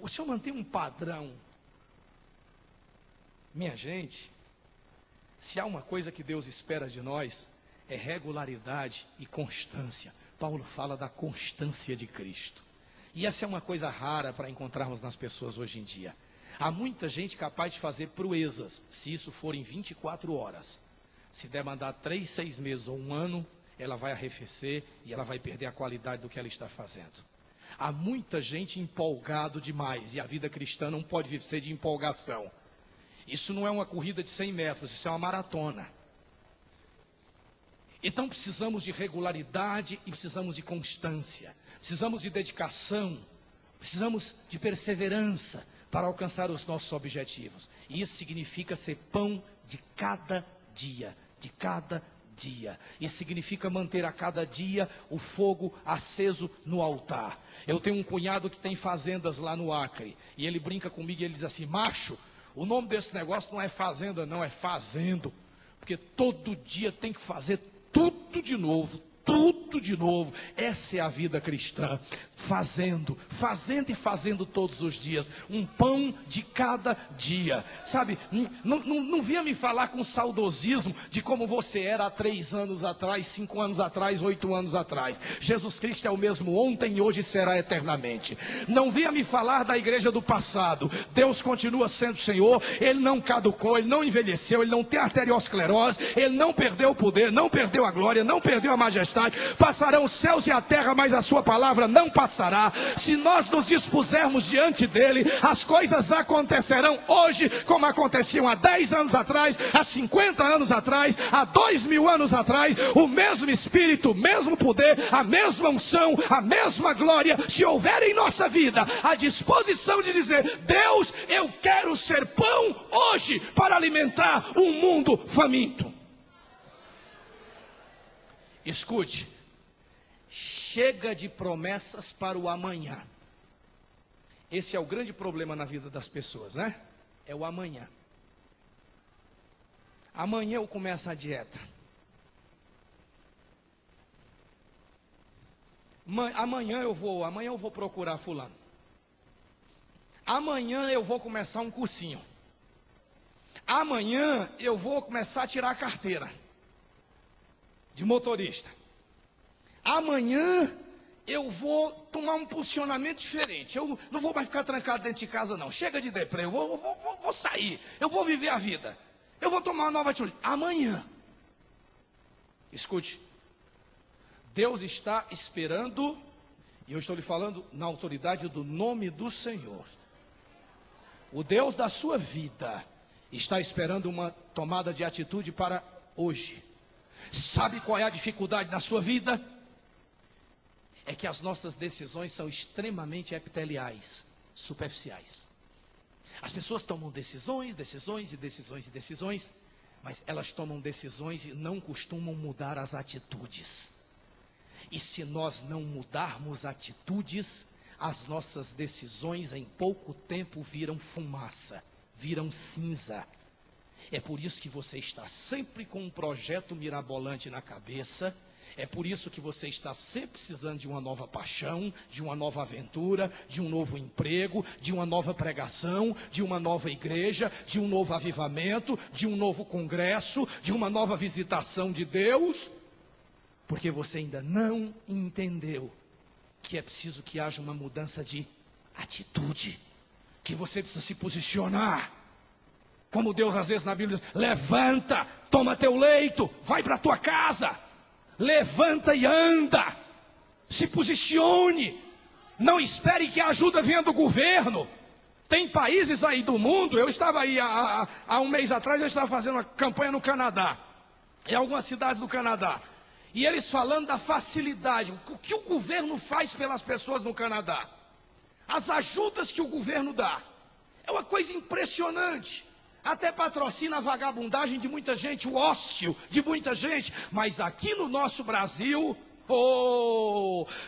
S1: o senhor mantém um padrão. Minha gente, se há uma coisa que Deus espera de nós, é regularidade e constância. Paulo fala da constância de Cristo. E essa é uma coisa rara para encontrarmos nas pessoas hoje em dia. Há muita gente capaz de fazer proezas, se isso for em 24 horas. Se demandar 3, 6 meses ou 1 ano, ela vai arrefecer e ela vai perder a qualidade do que ela está fazendo. Há muita gente empolgado demais, e a vida cristã não pode ser de empolgação. Isso não é uma corrida de 100 metros, isso é uma maratona. Então precisamos de regularidade e precisamos de constância. Precisamos de dedicação, precisamos de perseverança para alcançar os nossos objetivos. E isso significa ser pão de cada dia, de cada dia. Isso significa manter a cada dia o fogo aceso no altar. Eu tenho um cunhado que tem fazendas lá no Acre. E ele brinca comigo e ele diz assim: macho, o nome desse negócio não é fazenda não, é fazendo. Porque todo dia tem que fazer tudo de novo. Tudo de novo. Essa é a vida cristã. Fazendo e fazendo todos os dias. Um pão de cada dia. Sabe, não vinha me falar com saudosismo de como você era há 3 anos atrás, 5 anos atrás, 8 anos atrás. Jesus Cristo é o mesmo ontem e hoje será eternamente. Não vinha me falar da igreja do passado. Deus continua sendo Senhor. Ele não caducou, Ele não envelheceu, Ele não tem arteriosclerose, Ele não perdeu o poder, não perdeu a glória, não perdeu a majestade. Passarão os céus e a terra, mas a sua palavra não passará. Se nós nos dispusermos diante dele, as coisas acontecerão hoje, como aconteciam há 10 anos atrás, há 50 anos atrás, há 2000 anos atrás. O mesmo Espírito, o mesmo poder, a mesma unção, a mesma glória, se houver em nossa vida a disposição de dizer: Deus, eu quero ser pão hoje para alimentar um mundo faminto. Escute, chega de promessas para o amanhã. Esse é o grande problema na vida das pessoas, né? É o amanhã. Amanhã eu começo a dieta. Amanhã eu vou procurar fulano. Amanhã eu vou começar um cursinho. Amanhã eu vou começar a tirar a carteira de motorista. Amanhã eu vou tomar um posicionamento diferente. Eu não vou mais ficar trancado dentro de casa não. Chega de deprê, eu vou sair. Eu vou viver a vida. Eu vou tomar uma nova atitude. Amanhã. Escute. Deus está esperando, e eu estou lhe falando na autoridade do nome do Senhor. O Deus da sua vida está esperando uma tomada de atitude para hoje. Sabe qual é a dificuldade na sua vida? É que as nossas decisões são extremamente epiteliais, superficiais. As pessoas tomam decisões, mas elas tomam decisões e não costumam mudar as atitudes. E se nós não mudarmos atitudes, as nossas decisões em pouco tempo viram fumaça, viram cinza. É por isso que você está sempre com um projeto mirabolante na cabeça. É por isso que você está sempre precisando de uma nova paixão, de uma nova aventura, de um novo emprego, de uma nova pregação, de uma nova igreja, de um novo avivamento, de um novo congresso, de uma nova visitação de Deus. Porque você ainda não entendeu que é preciso que haja uma mudança de atitude. Que você precisa se posicionar. Como Deus às vezes na Bíblia diz: levanta, toma teu leito, vai para a tua casa. Levanta e anda. Se posicione. Não espere que a ajuda venha do governo. Tem países aí do mundo. Eu estava aí há um mês atrás, eu estava fazendo uma campanha no Canadá. Em algumas cidades do Canadá. E eles falando da facilidade. O que o governo faz pelas pessoas no Canadá. As ajudas que o governo dá. É uma coisa impressionante. Até patrocina a vagabundagem de muita gente, o ócio de muita gente. Mas aqui no nosso Brasil,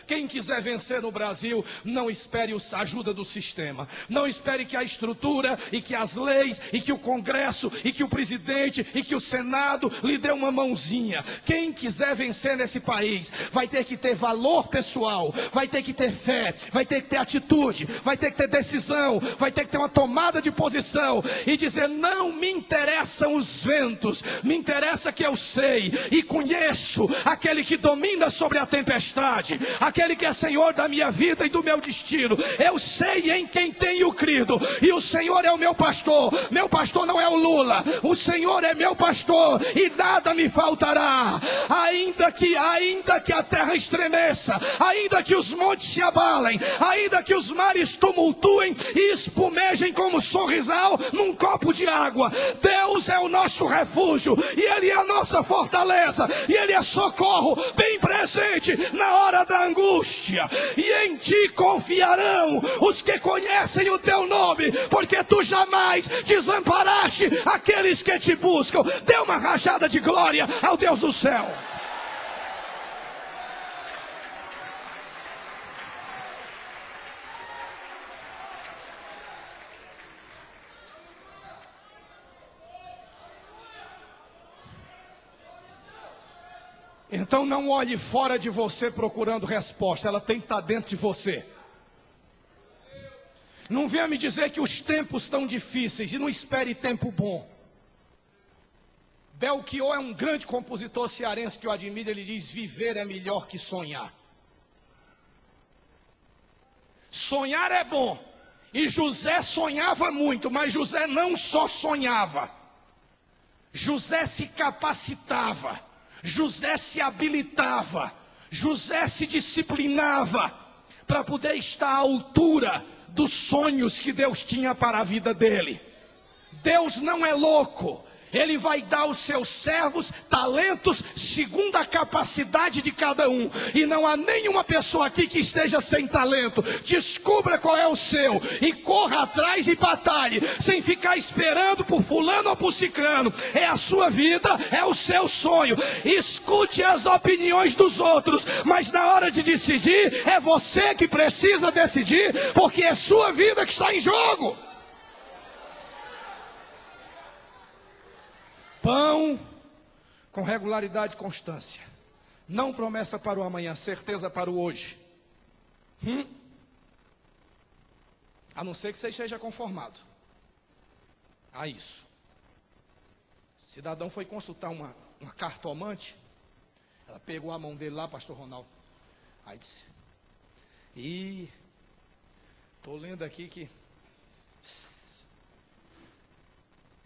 S1: quem quiser vencer no Brasil, não espere a ajuda do sistema. Não espere que a estrutura, e que as leis, e que o Congresso, e que o presidente, e que o Senado lhe dê uma mãozinha. Quem quiser vencer nesse país, vai ter que ter valor pessoal, vai ter que ter fé, vai ter que ter atitude, vai ter que ter decisão, vai ter que ter uma tomada de posição, e dizer: não me interessam os ventos, me interessa que eu sei, e conheço aquele que domina sobre a tempestade, aquele que é Senhor da minha vida e do meu destino. Eu sei em quem tenho crido, e o Senhor é o meu pastor. Meu pastor não é o Lula, o Senhor é meu pastor, e nada me faltará. Ainda que a terra estremeça, ainda que os montes se abalem, ainda que os mares tumultuem e espumejem como sorrisal num copo de água, Deus é o nosso refúgio, e Ele é a nossa fortaleza, e Ele é socorro bem presente presente na hora da angústia. E em ti confiarão os que conhecem o teu nome, porque tu jamais desamparaste aqueles que te buscam. Dê uma rajada de glória ao Deus do céu. Então não olhe fora de você procurando resposta, ela tem que estar dentro de você. Não venha me dizer que os tempos estão difíceis e não espere tempo bom. Belchior é um grande compositor cearense que eu admiro, ele diz: viver é melhor que sonhar. Sonhar é bom, e José sonhava muito, mas José não só sonhava, José se capacitava. José se habilitava, José se disciplinava para poder estar à altura dos sonhos que Deus tinha para a vida dele. Deus não é louco. Ele vai dar aos seus servos talentos segundo a capacidade de cada um. E não há nenhuma pessoa aqui que esteja sem talento. Descubra qual é o seu e corra atrás e batalhe, sem ficar esperando por fulano ou por cicrano. É a sua vida, é o seu sonho. Escute as opiniões dos outros, mas na hora de decidir, é você que precisa decidir, porque é sua vida que está em jogo. Pão com regularidade e constância. Não promessa para o amanhã, certeza para o hoje. A não ser que você esteja conformado a isso. O cidadão foi consultar uma cartomante. Ela pegou a mão dele lá, pastor Ronaldo. Aí disse: estou lendo aqui que...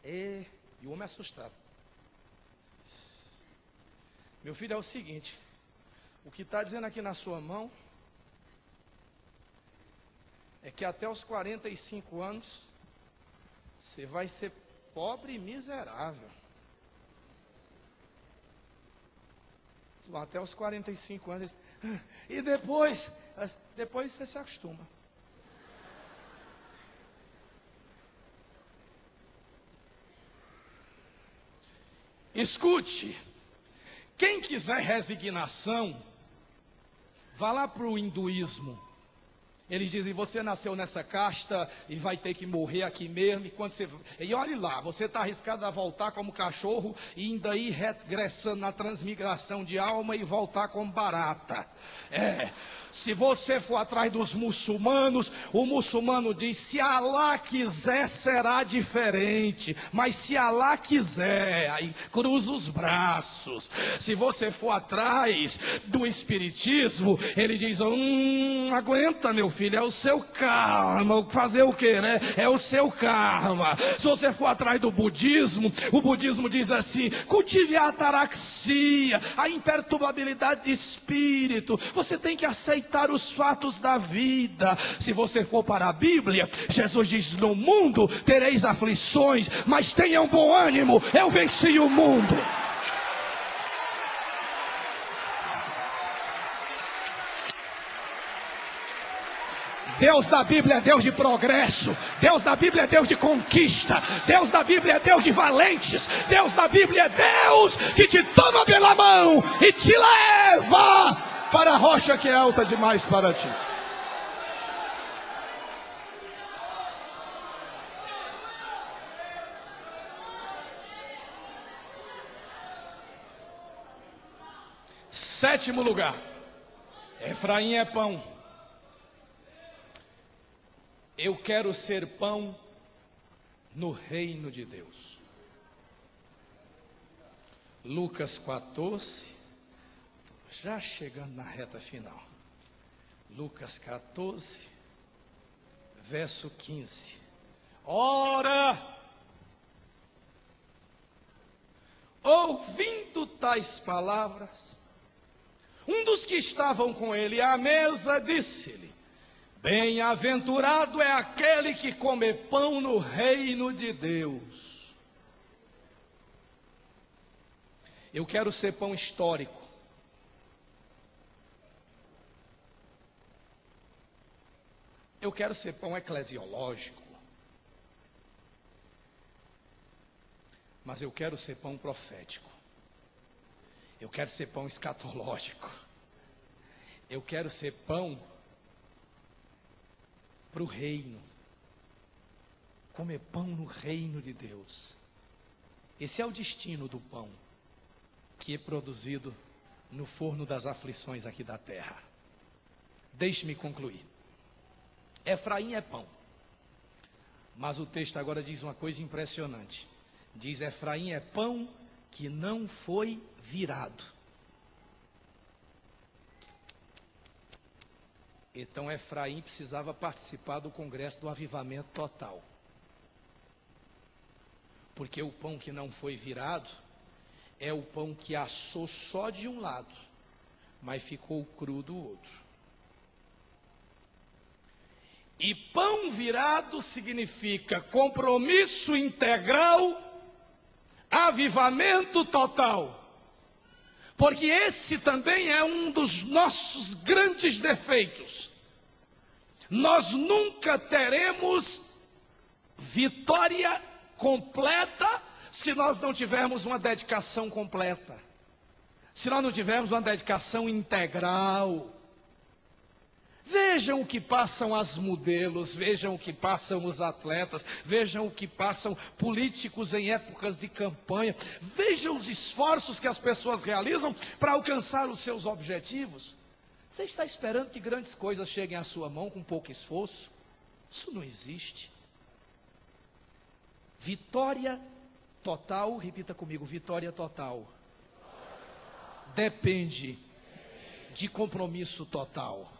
S1: E o homem é assustado. Meu filho, é o seguinte: o que está dizendo aqui na sua mão é que até os 45 anos você vai ser pobre e miserável. Até os 45 anos. E depois você se acostuma. Escute. Quem quiser resignação, vá lá para o hinduísmo. Eles dizem: você nasceu nessa casta e vai ter que morrer aqui mesmo. E olhe lá, você está arriscado a voltar como cachorro e ainda ir regressando na transmigração de alma e voltar como barata. Se você for atrás dos muçulmanos, o muçulmano diz: se Alá quiser será diferente, mas se Alá quiser, aí cruza os braços. Se você for atrás do espiritismo, ele diz: aguenta, meu filho, é o seu karma. Fazer o que, né? É o seu karma. Se você for atrás do budismo, o budismo diz assim: cultive a ataraxia, a imperturbabilidade de espírito. Você tem que aceitar os fatos da vida. Se você for para a Bíblia, Jesus diz: no mundo tereis aflições, mas tenham bom ânimo, eu venci o mundo. Deus da Bíblia é Deus de progresso. Deus da Bíblia é Deus de conquista. Deus da Bíblia é Deus de valentes. Deus da Bíblia é Deus que te toma pela mão e te leva para a rocha que é alta demais para ti. Sétimo lugar. Efraim é pão. Eu quero ser pão no reino de Deus. Lucas 14, já chegando na reta final. Lucas 14, verso 15. Ora, ouvindo tais palavras, um dos que estavam com ele à mesa disse-lhe: bem-aventurado é aquele que come pão no reino de Deus. Eu quero ser pão histórico. quero ser pão eclesiológico, mas eu quero ser pão profético. Eu quero ser pão escatológico. Eu quero ser pão para o reino. Comer pão no reino de Deus. Esse é o destino do pão que é produzido no forno das aflições aqui da terra. Deixe-me concluir. Efraim é pão. Mas o texto agora diz uma coisa impressionante. Diz: Efraim é pão que não foi virado. Então Efraim precisava participar do congresso do avivamento total. Porque o pão que não foi virado é o pão que assou só de um lado, mas ficou cru do outro. E pão virado significa compromisso integral, avivamento total. Porque esse também é um dos nossos grandes defeitos. Nós nunca teremos vitória completa se nós não tivermos uma dedicação completa. Se nós não tivermos uma dedicação integral. Vejam o que passam as modelos, vejam o que passam os atletas, vejam o que passam políticos em épocas de campanha, vejam os esforços que as pessoas realizam para alcançar os seus objetivos. Você está esperando que grandes coisas cheguem à sua mão com pouco esforço? Isso não existe. Vitória total, repita comigo, vitória total. Depende de compromisso total.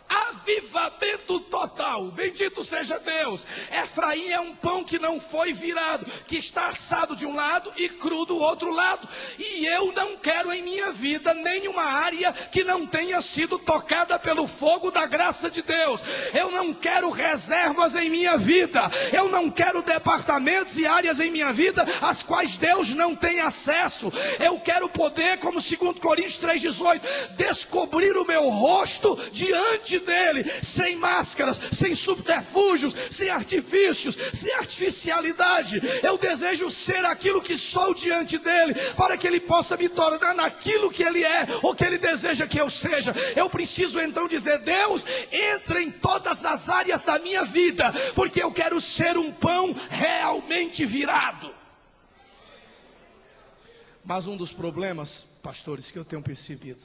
S1: Avivamento total, bendito seja Deus. Efraim é um pão que não foi virado, que está assado de um lado e cru do outro lado. E eu não quero em minha vida nenhuma área que não tenha sido tocada pelo fogo da graça de Deus. Eu não quero reservas em minha vida. Eu não quero departamentos e áreas em minha vida às quais Deus não tem acesso. Eu quero poder, como 2 Coríntios 3,18, descobrir o meu rosto diante dele, sem máscaras, sem subterfúgios, sem artifícios, sem artificialidade. Eu desejo ser aquilo que sou diante dele, para que ele possa me tornar naquilo que ele é, ou que ele deseja que eu seja. Eu preciso então dizer: Deus, entra em todas as áreas da minha vida, porque eu quero ser um pão realmente virado. Mas um dos problemas, pastores, que eu tenho percebido,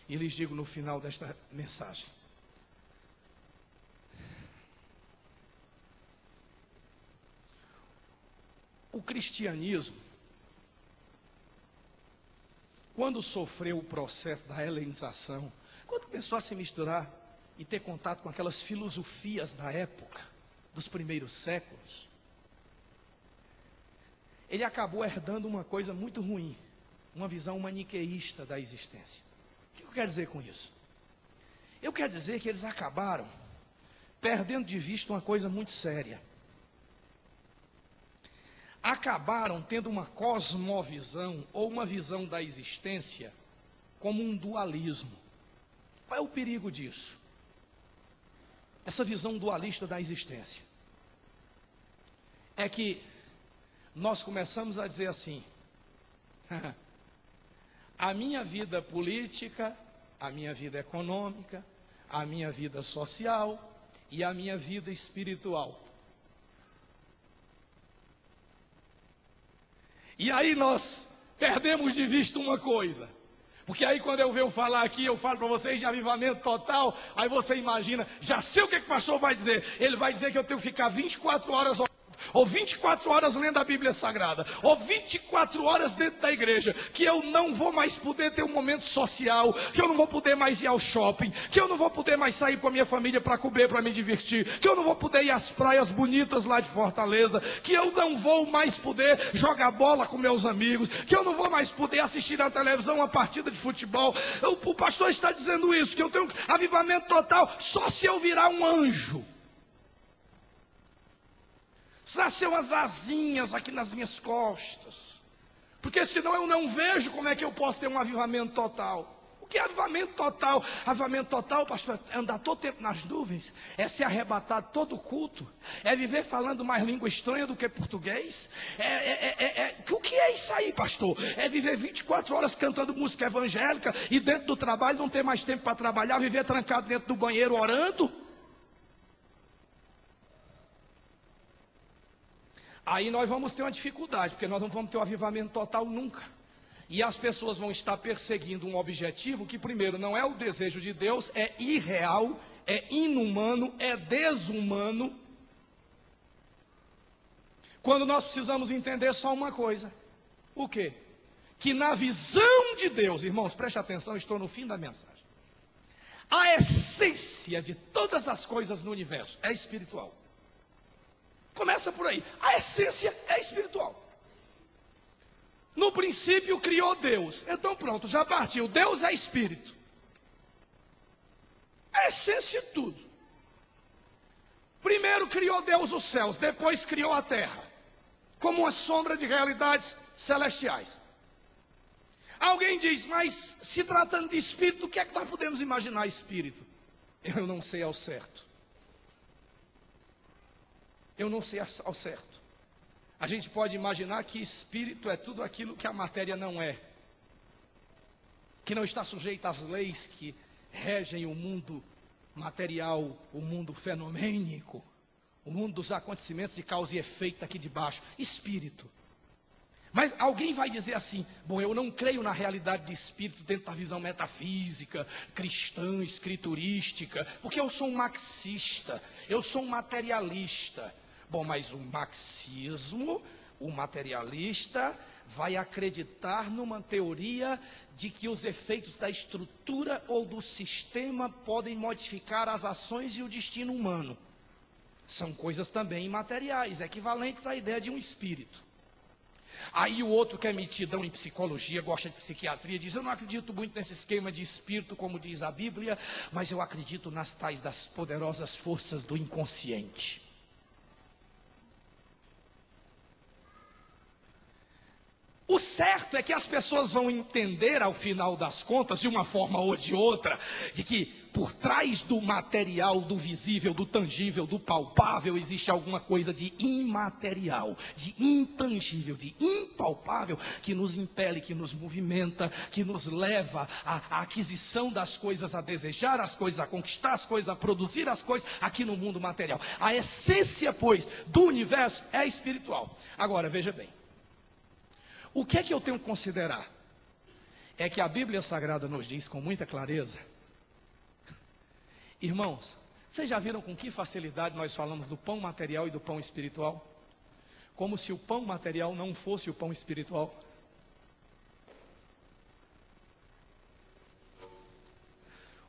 S1: e lhes digo no final desta mensagem: o cristianismo, quando sofreu o processo da helenização, quando começou a se misturar e ter contato com aquelas filosofias da época, dos primeiros séculos, ele acabou herdando uma coisa muito ruim, uma visão maniqueísta da existência. O que eu quero dizer com isso? Eu quero dizer que eles acabaram perdendo de vista uma coisa muito séria. Acabaram tendo uma cosmovisão ou uma visão da existência como um dualismo. Qual é o perigo disso? Essa visão dualista da existência é que nós começamos a dizer assim: a minha vida política, a minha vida econômica, a minha vida social e a minha vida espiritual. E aí nós perdemos de vista uma coisa. Porque aí quando eu venho falar aqui, eu falo para vocês de avivamento total, aí você imagina, já sei o que o pastor vai dizer. Ele vai dizer que eu tenho que ficar 24 horas ou 24 horas lendo a Bíblia Sagrada, ou 24 horas dentro da igreja, que eu não vou mais poder ter um momento social, que eu não vou poder mais ir ao shopping, que eu não vou poder mais sair com a minha família para comer, para me divertir, que eu não vou poder ir às praias bonitas lá de Fortaleza, que eu não vou mais poder jogar bola com meus amigos, que eu não vou mais poder assistir na televisão uma partida de futebol. O pastor está dizendo isso, que eu tenho avivamento total só se eu virar um anjo. Se nascer umas asinhas aqui nas minhas costas, porque senão eu não vejo como é que eu posso ter um avivamento total. O que é avivamento total? Avivamento total, pastor, é andar todo tempo nas nuvens, é se arrebatar todo culto, é viver falando mais língua estranha do que português. O que é isso aí, pastor? É viver 24 horas cantando música evangélica e dentro do trabalho não ter mais tempo para trabalhar, viver trancado dentro do banheiro orando? Aí nós vamos ter uma dificuldade, porque nós não vamos ter um avivamento total nunca. E as pessoas vão estar perseguindo um objetivo que, primeiro, não é o desejo de Deus, é irreal, é inumano, é desumano. Quando nós precisamos entender só uma coisa: o quê? Que na visão de Deus, irmãos, preste atenção, estou no fim da mensagem. A essência de todas as coisas no universo é espiritual. Começa por aí. A essência é espiritual. No princípio criou Deus. Então pronto, já partiu. Deus é espírito. A essência de tudo. Primeiro criou Deus os céus, depois criou a terra, como uma sombra de realidades celestiais. Alguém diz, mas se tratando de espírito, o que é que nós podemos imaginar espírito? Eu não sei ao certo. Eu não sei ao certo. A gente pode imaginar que espírito é tudo aquilo que a matéria não é, que não está sujeito às leis que regem o mundo material, o mundo fenomênico, o mundo dos acontecimentos de causa e efeito aqui de baixo. Espírito. Mas alguém vai dizer assim: bom, eu não creio na realidade de espírito dentro da visão metafísica, cristã, escriturística, porque eu sou um marxista, eu sou um materialista. Bom, mas o marxismo, o materialista, vai acreditar numa teoria de que os efeitos da estrutura ou do sistema podem modificar as ações e o destino humano. São coisas também imateriais, equivalentes à ideia de um espírito. Aí o outro que é metidão em psicologia, gosta de psiquiatria, diz: eu não acredito muito nesse esquema de espírito, como diz a Bíblia, mas eu acredito nas tais das poderosas forças do inconsciente. O certo é que as pessoas vão entender, ao final das contas, de uma forma ou de outra, de que por trás do material, do visível, do tangível, do palpável, existe alguma coisa de imaterial, de intangível, de impalpável, que nos impele, que nos movimenta, que nos leva à aquisição das coisas, a desejar as coisas, a conquistar as coisas, a produzir as coisas aqui no mundo material. A essência, pois, do universo é espiritual. Agora, veja bem. O que é que eu tenho que considerar? É que a Bíblia Sagrada nos diz com muita clareza. Irmãos, vocês já viram com que facilidade nós falamos do pão material e do pão espiritual? Como se o pão material não fosse o pão espiritual.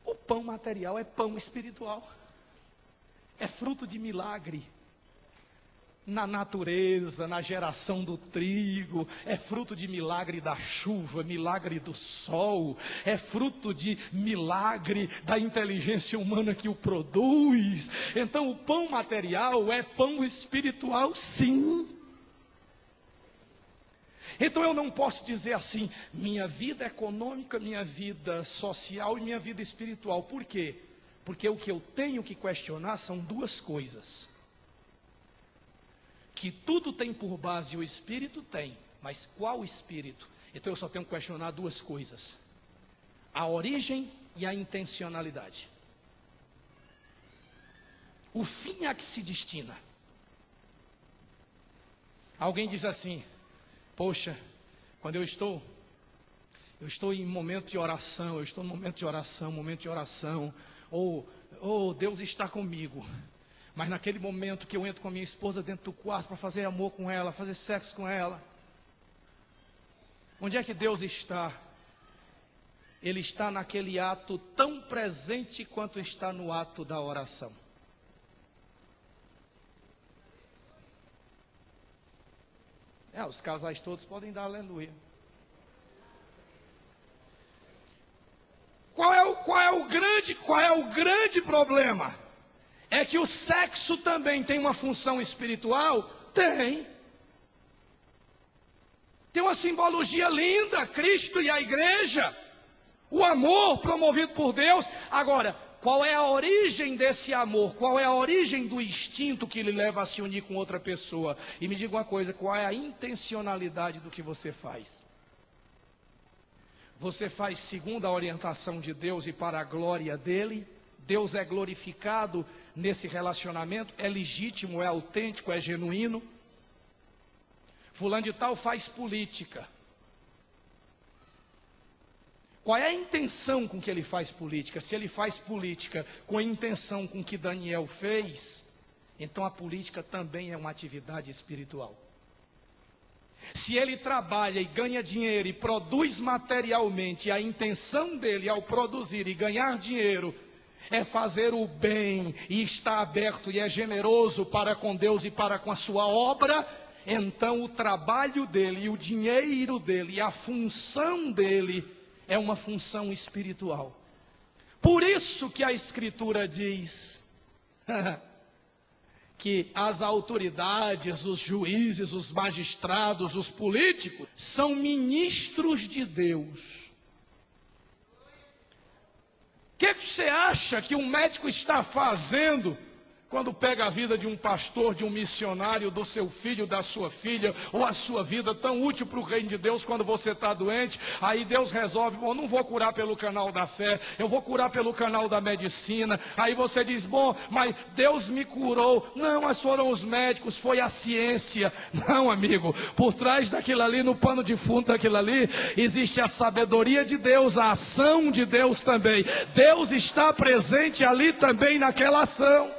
S1: O pão material é pão espiritual. É fruto de milagre. Na natureza, na geração do trigo, é fruto de milagre da chuva, milagre do sol, é fruto de milagre da inteligência humana que o produz. Então o pão material é pão espiritual, sim. Então eu não posso dizer assim, minha vida econômica, minha vida social e minha vida espiritual. Por quê? Porque o que eu tenho que questionar são duas coisas. Que tudo tem por base o espírito, tem. Mas qual espírito? Então eu só tenho que questionar duas coisas. A origem e a intencionalidade. O fim a que se destina. Alguém diz assim: poxa, quando eu estou em momento de oração, momento de oração, ou Deus está comigo. Mas naquele momento que eu entro com a minha esposa dentro do quarto para fazer amor com ela, fazer sexo com ela, onde é que Deus está? Ele está naquele ato tão presente quanto está no ato da oração. Os casais todos podem dar aleluia. Qual é o grande problema? É que o sexo também tem uma função espiritual? Tem. Tem uma simbologia linda, Cristo e a igreja. O amor promovido por Deus. Agora, qual é a origem desse amor? Qual é a origem do instinto que lhe leva a se unir com outra pessoa? E me diga uma coisa, qual é a intencionalidade do que você faz? Você faz segundo a orientação de Deus e para a glória dele? Deus é glorificado nesse relacionamento? É legítimo, é autêntico, é genuíno? Fulano de tal faz política. Qual é a intenção com que ele faz política? Se ele faz política com a intenção com que Daniel fez, então a política também é uma atividade espiritual. Se ele trabalha e ganha dinheiro e produz materialmente, a intenção dele ao produzir e ganhar dinheiro é fazer o bem e está aberto e é generoso para com Deus e para com a sua obra, então o trabalho dele e o dinheiro dele e a função dele é uma função espiritual. Por isso que a Escritura diz que as autoridades, os juízes, os magistrados, os políticos, são ministros de Deus. O que você acha que um médico está fazendo quando pega a vida de um pastor, de um missionário, do seu filho, da sua filha, ou a sua vida tão útil para o reino de Deus quando você está doente? Aí Deus resolve, bom, não vou curar pelo canal da fé, eu vou curar pelo canal da medicina. Aí você diz, bom, mas Deus me curou. Não, mas foram os médicos, foi a ciência. Não, amigo, por trás daquilo ali, no pano de fundo daquilo ali, existe a sabedoria de Deus, a ação de Deus também. Deus está presente ali também naquela ação.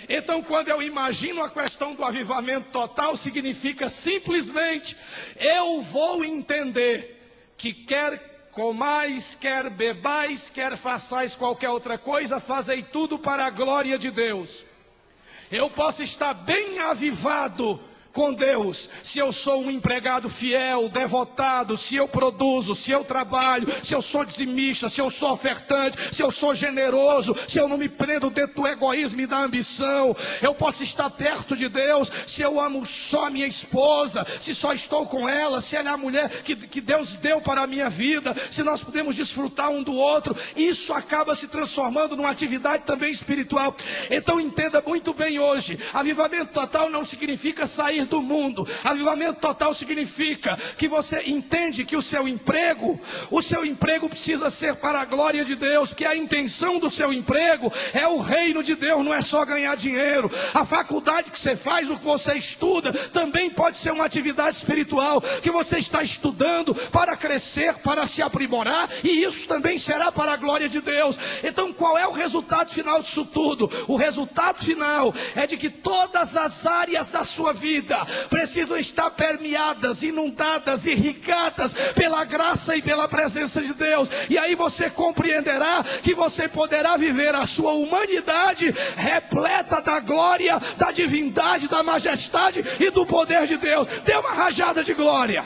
S1: Então, quando eu imagino a questão do avivamento total, significa simplesmente, eu vou entender que quer comais, quer bebais, quer façais qualquer outra coisa, fazei tudo para a glória de Deus. Eu posso estar bem avivado com Deus, se eu sou um empregado fiel, devotado, se eu produzo, se eu trabalho, se eu sou dizimista, se eu sou ofertante, se eu sou generoso, se eu não me prendo dentro do egoísmo e da ambição. Eu posso estar perto de Deus se eu amo só minha esposa, se só estou com ela, se ela é a mulher que Deus deu para a minha vida, se nós podemos desfrutar um do outro. Isso acaba se transformando numa atividade também espiritual. Então entenda muito bem hoje, avivamento total não significa sair do mundo. Avivamento total significa que você entende que o seu emprego precisa ser para a glória de Deus, que a intenção do seu emprego é o reino de Deus, não é só ganhar dinheiro. A faculdade que você faz, o que você estuda, também pode ser uma atividade espiritual, que você está estudando para crescer, para se aprimorar, e isso também será para a glória de Deus. Então qual é o resultado final disso tudo? O resultado final é de que todas as áreas da sua vida precisam estar permeadas, inundadas, irrigadas pela graça e pela presença de Deus. E aí você compreenderá que você poderá viver a sua humanidade repleta da glória, da divindade, da majestade e do poder de Deus. Dê uma rajada de glória.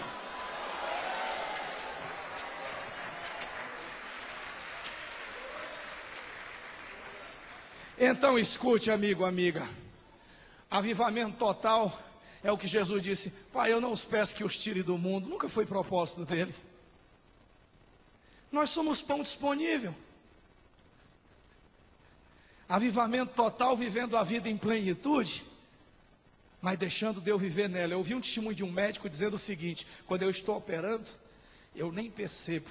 S1: Então escute, amigo, amiga. Avivamento total é o que Jesus disse: Pai, eu não os peço que os tire do mundo. Nunca foi propósito dele. Nós somos pão disponível. Avivamento total, vivendo a vida em plenitude, mas deixando Deus viver nela. Eu ouvi um testemunho de um médico dizendo o seguinte: quando eu estou operando, eu nem percebo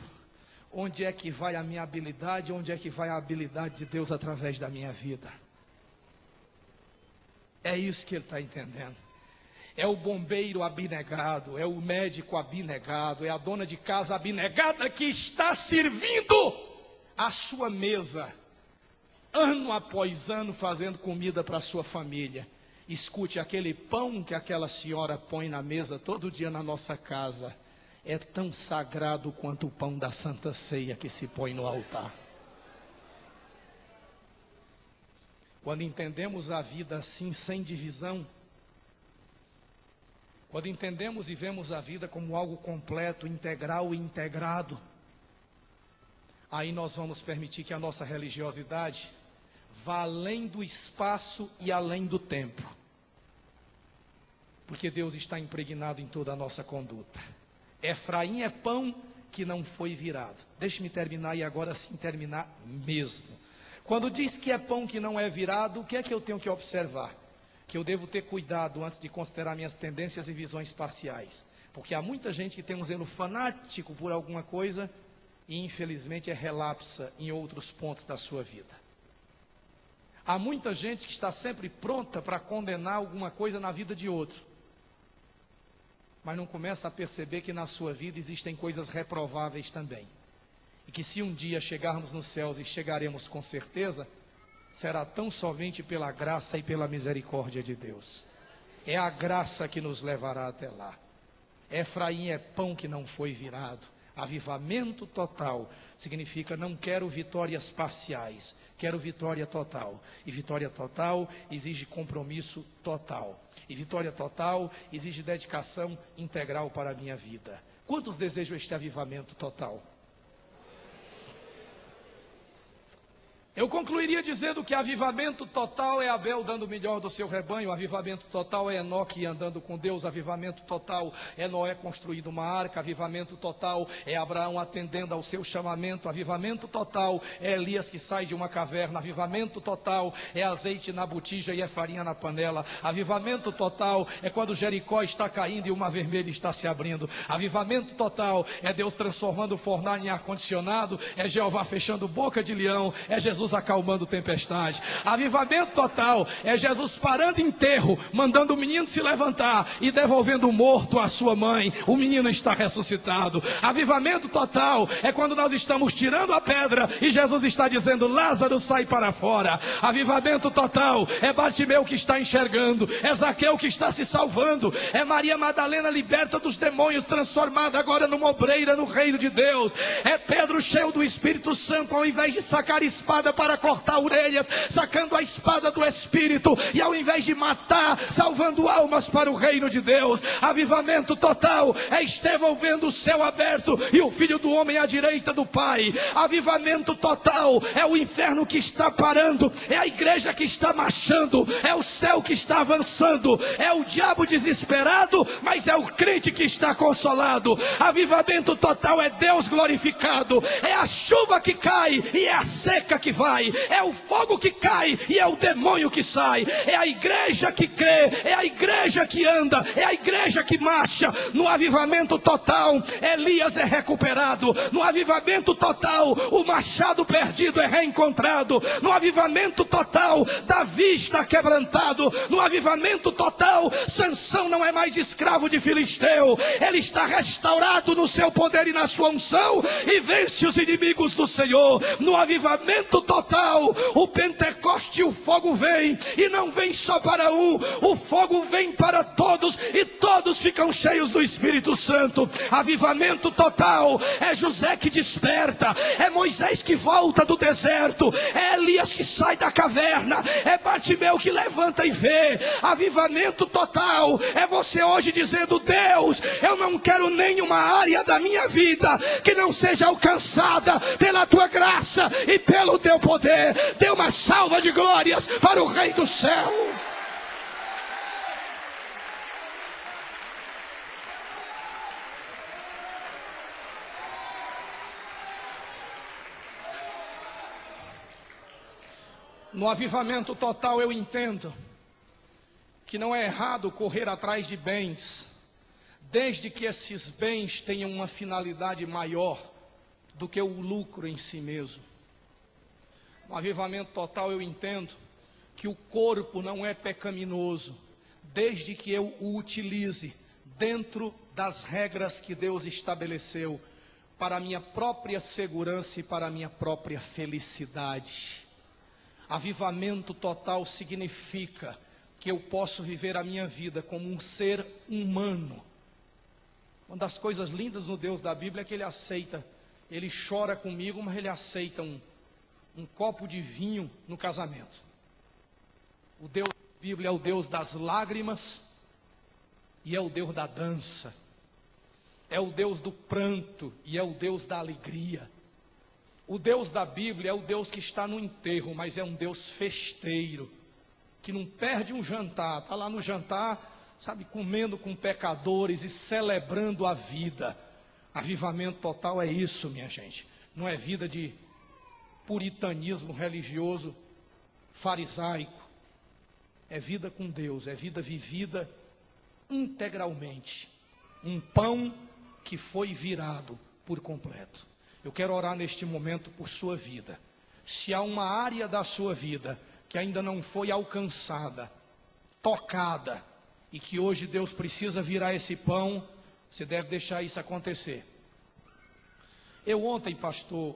S1: onde é que vai a minha habilidade, onde é que vai a habilidade de Deus através da minha vida. É isso que ele está entendendo. É o bombeiro abnegado, é o médico abnegado, é a dona de casa abnegada que está servindo a sua mesa, ano após ano, fazendo comida para a sua família. Escute, aquele pão que aquela senhora põe na mesa todo dia na nossa casa é tão sagrado quanto o pão da Santa Ceia que se põe no altar. Quando entendemos a vida assim, sem divisão, quando entendemos e vemos a vida como algo completo, integral e integrado, aí nós vamos permitir que a nossa religiosidade vá além do espaço e além do tempo. Porque Deus está impregnado em toda a nossa conduta. Efraim é pão que não foi virado. Deixe-me terminar e agora sim terminar mesmo. Quando diz que é pão que não é virado, o que é que eu tenho que observar? Que eu devo ter cuidado antes de considerar minhas tendências e visões parciais. Porque há muita gente que tem um zelo fanático por alguma coisa e infelizmente relapsa em outros pontos da sua vida. Há muita gente que está sempre pronta para condenar alguma coisa na vida de outro, mas não começa a perceber que na sua vida existem coisas reprováveis também. E que se um dia chegarmos nos céus, e chegaremos com certeza, será tão somente pela graça e pela misericórdia de Deus. É a graça que nos levará até lá. Efraim é pão que não foi virado. Avivamento total significa não quero vitórias parciais, quero vitória total. E vitória total exige compromisso total. E vitória total exige dedicação integral para a minha vida. Quantos desejam este avivamento total? Eu concluiria dizendo que avivamento total é Abel dando o melhor do seu rebanho, avivamento total é Enoque andando com Deus, avivamento total é Noé construindo uma arca, avivamento total é Abraão atendendo ao seu chamamento, avivamento total é Elias que sai de uma caverna, avivamento total é azeite na botija e é farinha na panela, avivamento total é quando Jericó está caindo e o mar vermelho está se abrindo, avivamento total é Deus transformando o fornalha em ar-condicionado, é Jeová fechando boca de leão, é Jesus acalmando tempestade. Avivamento total é Jesus parando enterro, mandando o menino se levantar e devolvendo o morto à sua mãe. O menino está ressuscitado. Avivamento total é quando nós estamos tirando a pedra e Jesus está dizendo: Lázaro, sai para fora. Avivamento total é Bartimeu que está enxergando, é Zaqueu que está se salvando, é Maria Madalena liberta dos demônios, transformada agora numa obreira no reino de Deus, é Pedro cheio do Espírito Santo, ao invés de sacar espada para cortar orelhas, sacando a espada do Espírito, e ao invés de matar, salvando almas para o reino de Deus. Avivamento total é Estevão vendo o céu aberto e o Filho do Homem à direita do Pai. Avivamento total é o inferno que está parando, é a igreja que está marchando, é o céu que está avançando, é o diabo desesperado, mas é o crente que está consolado. Avivamento total é Deus glorificado, é a chuva que cai e é a seca que vai, é o fogo que cai e é o demônio que sai, é a igreja que crê, é a igreja que anda, é a igreja que marcha. No avivamento total, Elias é recuperado, no avivamento total, o machado perdido é reencontrado, no avivamento total, Davi está quebrantado, no avivamento total, Sansão não é mais escravo de Filisteu, ele está restaurado no seu poder e na sua unção e vence os inimigos do Senhor. No avivamento total, o Pentecoste, o fogo vem, e não vem só para um, o fogo vem para todos, e todos ficam cheios do Espírito Santo. Avivamento total é José que desperta, é Moisés que volta do deserto, é Elias que sai da caverna, é Bartimeu que levanta e vê. Avivamento total é você hoje dizendo: Deus, eu não quero nenhuma área da minha vida que não seja alcançada pela tua graça e pelo teu poder. Dê uma salva de glórias para o Rei do céu. No avivamento total eu entendo que não é errado correr atrás de bens, desde que esses bens tenham uma finalidade maior do que o lucro em si mesmo. No avivamento total eu entendo que o corpo não é pecaminoso, desde que eu o utilize dentro das regras que Deus estabeleceu para a minha própria segurança e para a minha própria felicidade. Avivamento total significa que eu posso viver a minha vida como um ser humano. Uma das coisas lindas no Deus da Bíblia é que Ele aceita, Ele chora comigo, mas Ele aceita um copo de vinho no casamento. O Deus da Bíblia é o Deus das lágrimas e é o Deus da dança. É o Deus do pranto e é o Deus da alegria. O Deus da Bíblia é o Deus que está no enterro, mas é um Deus festeiro, que não perde um jantar, está lá no jantar, sabe, comendo com pecadores e celebrando a vida. Avivamento total é isso, minha gente. Não é vida de puritanismo religioso, farisaico. É vida com Deus, é vida vivida integralmente. Um pão que foi virado por completo. Eu quero orar neste momento por sua vida. Se há uma área da sua vida que ainda não foi alcançada, tocada, e que hoje Deus precisa virar esse pão, você deve deixar isso acontecer. Eu ontem, pastor,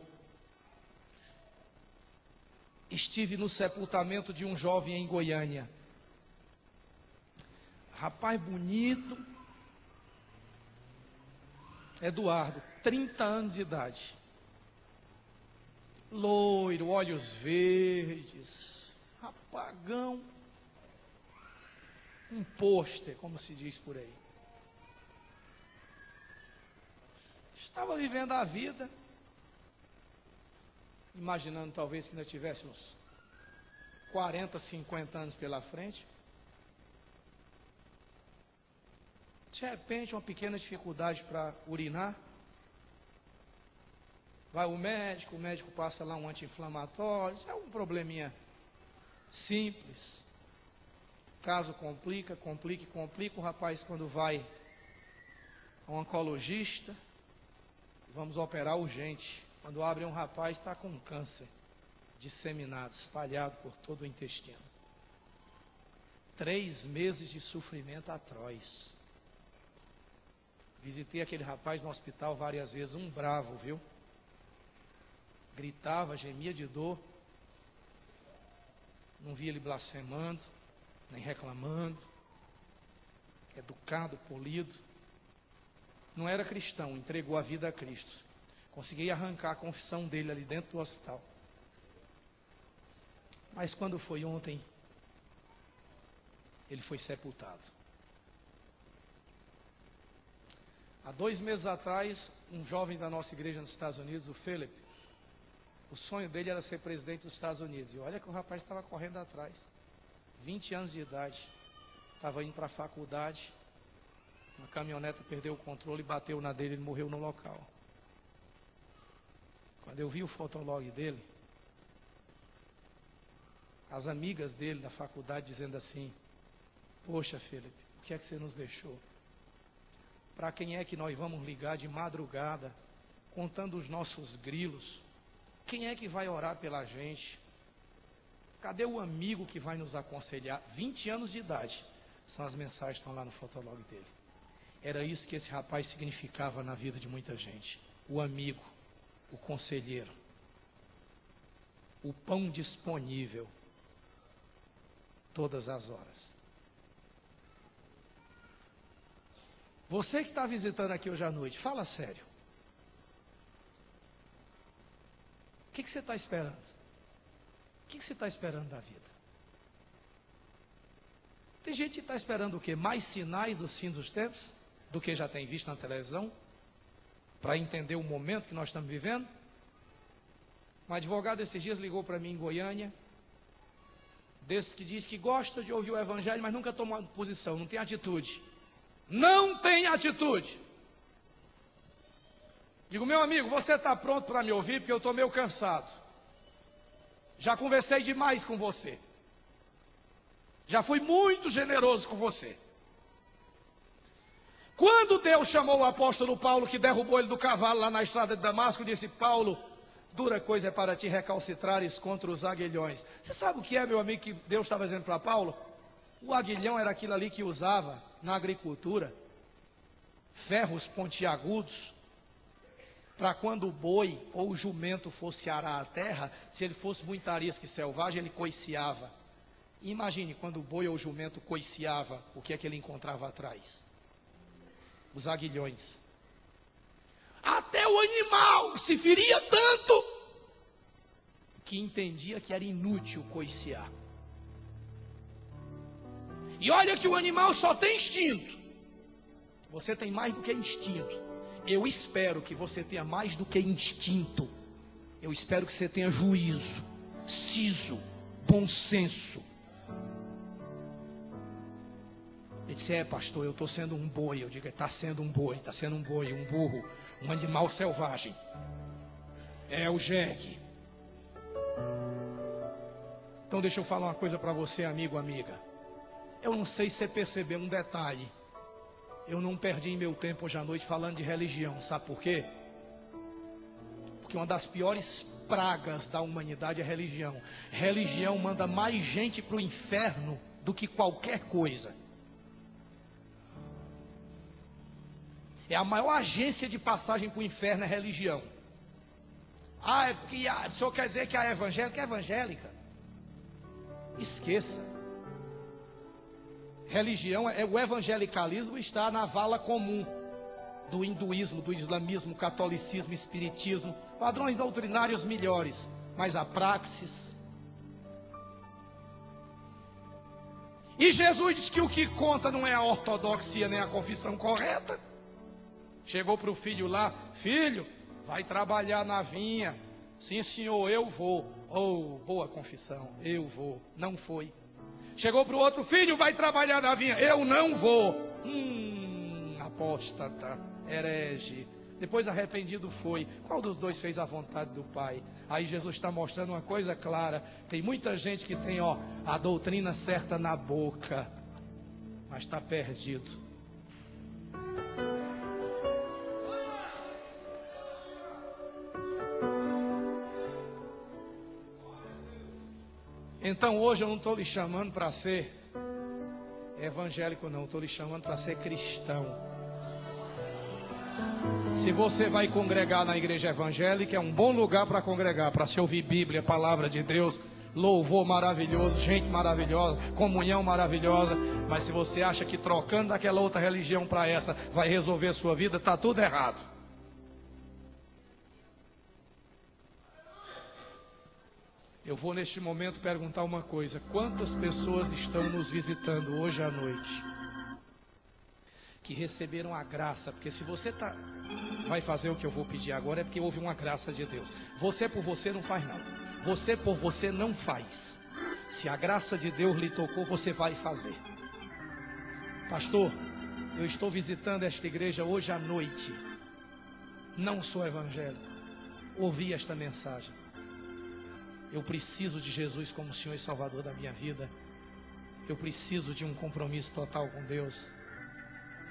S1: estive no sepultamento de um jovem em Goiânia. Rapaz bonito, Eduardo, 30 anos de idade. Loiro, olhos verdes, rapagão. Um pôster, como se diz por aí. Estava vivendo a vida, imaginando talvez que ainda tivesse uns 40, 50 anos pela frente. De repente, uma pequena dificuldade para urinar. Vai o médico passa lá um anti-inflamatório. Isso é um probleminha simples. Caso complica. O rapaz, quando vai a um oncologista, vamos operar urgente. Quando abre, um rapaz está com câncer disseminado, espalhado por todo o intestino. 3 meses de sofrimento atroz. Visitei aquele rapaz no hospital várias vezes, um bravo, viu? Gritava, gemia de dor. Não via ele blasfemando, nem reclamando. Educado, polido. Não era cristão, entregou a vida a Cristo. Consegui arrancar a confissão dele ali dentro do hospital. Mas quando foi ontem, ele foi sepultado. Há 2 meses atrás, um jovem da nossa igreja nos Estados Unidos, o Philip, o sonho dele era ser presidente dos Estados Unidos. E olha que o rapaz estava correndo atrás. 20 anos de idade. Estava indo para a faculdade. Uma caminhoneta perdeu o controle e bateu na dele, ele morreu no local. Quando eu vi o fotolog dele, as amigas dele da faculdade dizendo assim: poxa, Felipe, por que é que você nos deixou? Para quem é que nós vamos ligar de madrugada, contando os nossos grilos? Quem é que vai orar pela gente? Cadê o amigo que vai nos aconselhar? 20 anos de idade. São as mensagens que estão lá no fotolog dele. Era isso que esse rapaz significava na vida de muita gente. O amigo, o conselheiro, o pão disponível, todas as horas. Você que está visitando aqui hoje à noite, fala sério. O que você está esperando? O que você está esperando da vida? Tem gente que está esperando o quê? Mais sinais dos fins dos tempos do que já tem visto na televisão? Para entender o momento que nós estamos vivendo? Um advogado esses dias ligou para mim em Goiânia, desses que diz que gosta de ouvir o evangelho, mas nunca toma posição, não tem atitude. Não tem atitude. Digo, meu amigo, você está pronto para me ouvir? Porque eu estou meio cansado. Já conversei demais com você. Já fui muito generoso com você. Quando Deus chamou o apóstolo Paulo, que derrubou ele do cavalo lá na estrada de Damasco, disse: Paulo, dura coisa é para ti recalcitrares contra os aguilhões. Você sabe o que é, meu amigo, que Deus estava dizendo para Paulo? O aguilhão era aquilo ali que usava na agricultura, ferros pontiagudos, para quando o boi ou o jumento fosse arar a terra, se ele fosse muito arisco e selvagem, ele coiciava. Imagine quando o boi ou o jumento coiciava, o que é que ele encontrava atrás? Os aguilhões. Até o animal se feria tanto que entendia que era inútil coiciar. E olha que o animal só tem instinto. Você tem mais do que instinto. Eu espero que você tenha mais do que instinto. Eu espero que você tenha juízo, siso, bom senso. Ele disse: é, pastor, eu estou sendo um boi. Eu digo: está sendo um boi, um burro, um animal selvagem. É o jegue. Então deixa eu falar uma coisa para você, amigo, amiga. Eu não sei se você percebeu um detalhe. Eu não perdi meu tempo hoje à noite falando de religião. Sabe por quê? Porque uma das piores pragas da humanidade é religião. Religião manda mais gente para o inferno do que qualquer coisa. É a maior agência de passagem para o inferno, é religião. Ah, é porque o senhor quer dizer que a evangélica é evangélica? Esqueça. Religião, o evangelicalismo está na vala comum do hinduísmo, do islamismo, catolicismo, espiritismo, padrões doutrinários melhores, mas a praxis. E Jesus disse que o que conta não é a ortodoxia nem a confissão correta. Chegou para o filho lá: filho, vai trabalhar na vinha. Sim, senhor, eu vou. Oh, boa confissão, eu vou. Não foi. Chegou para o outro: filho, vai trabalhar na vinha. Eu não vou. Apóstata, herege. Depois arrependido foi. Qual dos dois fez a vontade do Pai? Aí Jesus está mostrando uma coisa clara. Tem muita gente que tem a doutrina certa na boca, mas está perdido. Então hoje eu não estou lhe chamando para ser evangélico, não. Estou lhe chamando para ser cristão. Se você vai congregar na igreja evangélica, é um bom lugar para congregar, para se ouvir Bíblia, palavra de Deus, louvor maravilhoso, gente maravilhosa, comunhão maravilhosa. Mas se você acha que trocando daquela outra religião para essa vai resolver a sua vida, está tudo errado. Eu vou neste momento perguntar uma coisa: quantas pessoas estão nos visitando hoje à noite que receberam a graça? Porque se você vai fazer o que eu vou pedir agora, é porque houve uma graça de Deus. Você por você não faz não. Você por você não faz. Se a graça de Deus lhe tocou, você vai fazer. Pastor, eu estou visitando esta igreja hoje à noite. Não sou evangélico. Ouvi esta mensagem. Eu preciso de Jesus como Senhor e Salvador da minha vida. Eu preciso de um compromisso total com Deus.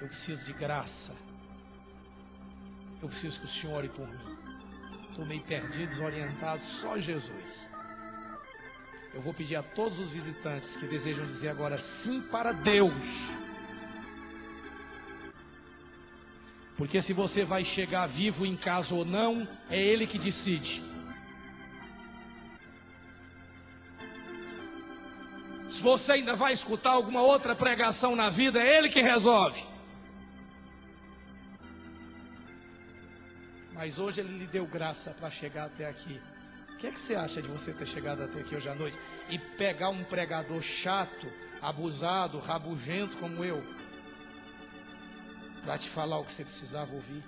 S1: Eu preciso de graça. Eu preciso que o Senhor ore por mim. Estou meio perdido, desorientado, só Jesus. Eu vou pedir a todos os visitantes que desejam dizer agora sim para Deus. Porque se você vai chegar vivo em casa ou não, é Ele que decide. Se você ainda vai escutar alguma outra pregação na vida, é Ele que resolve. Mas hoje Ele lhe deu graça para chegar até aqui. O que é que você acha de você ter chegado até aqui hoje à noite e pegar um pregador chato, abusado, rabugento como eu, para te falar o que você precisava ouvir?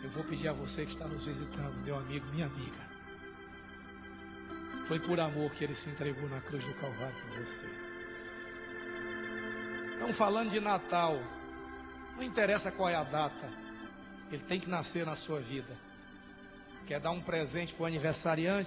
S1: Eu vou pedir a você que está nos visitando, meu amigo, minha amiga. Foi por amor que Ele se entregou na cruz do Calvário por você. Estamos falando de Natal. Não interessa qual é a data. Ele tem que nascer na sua vida. Quer dar um presente para o aniversariante?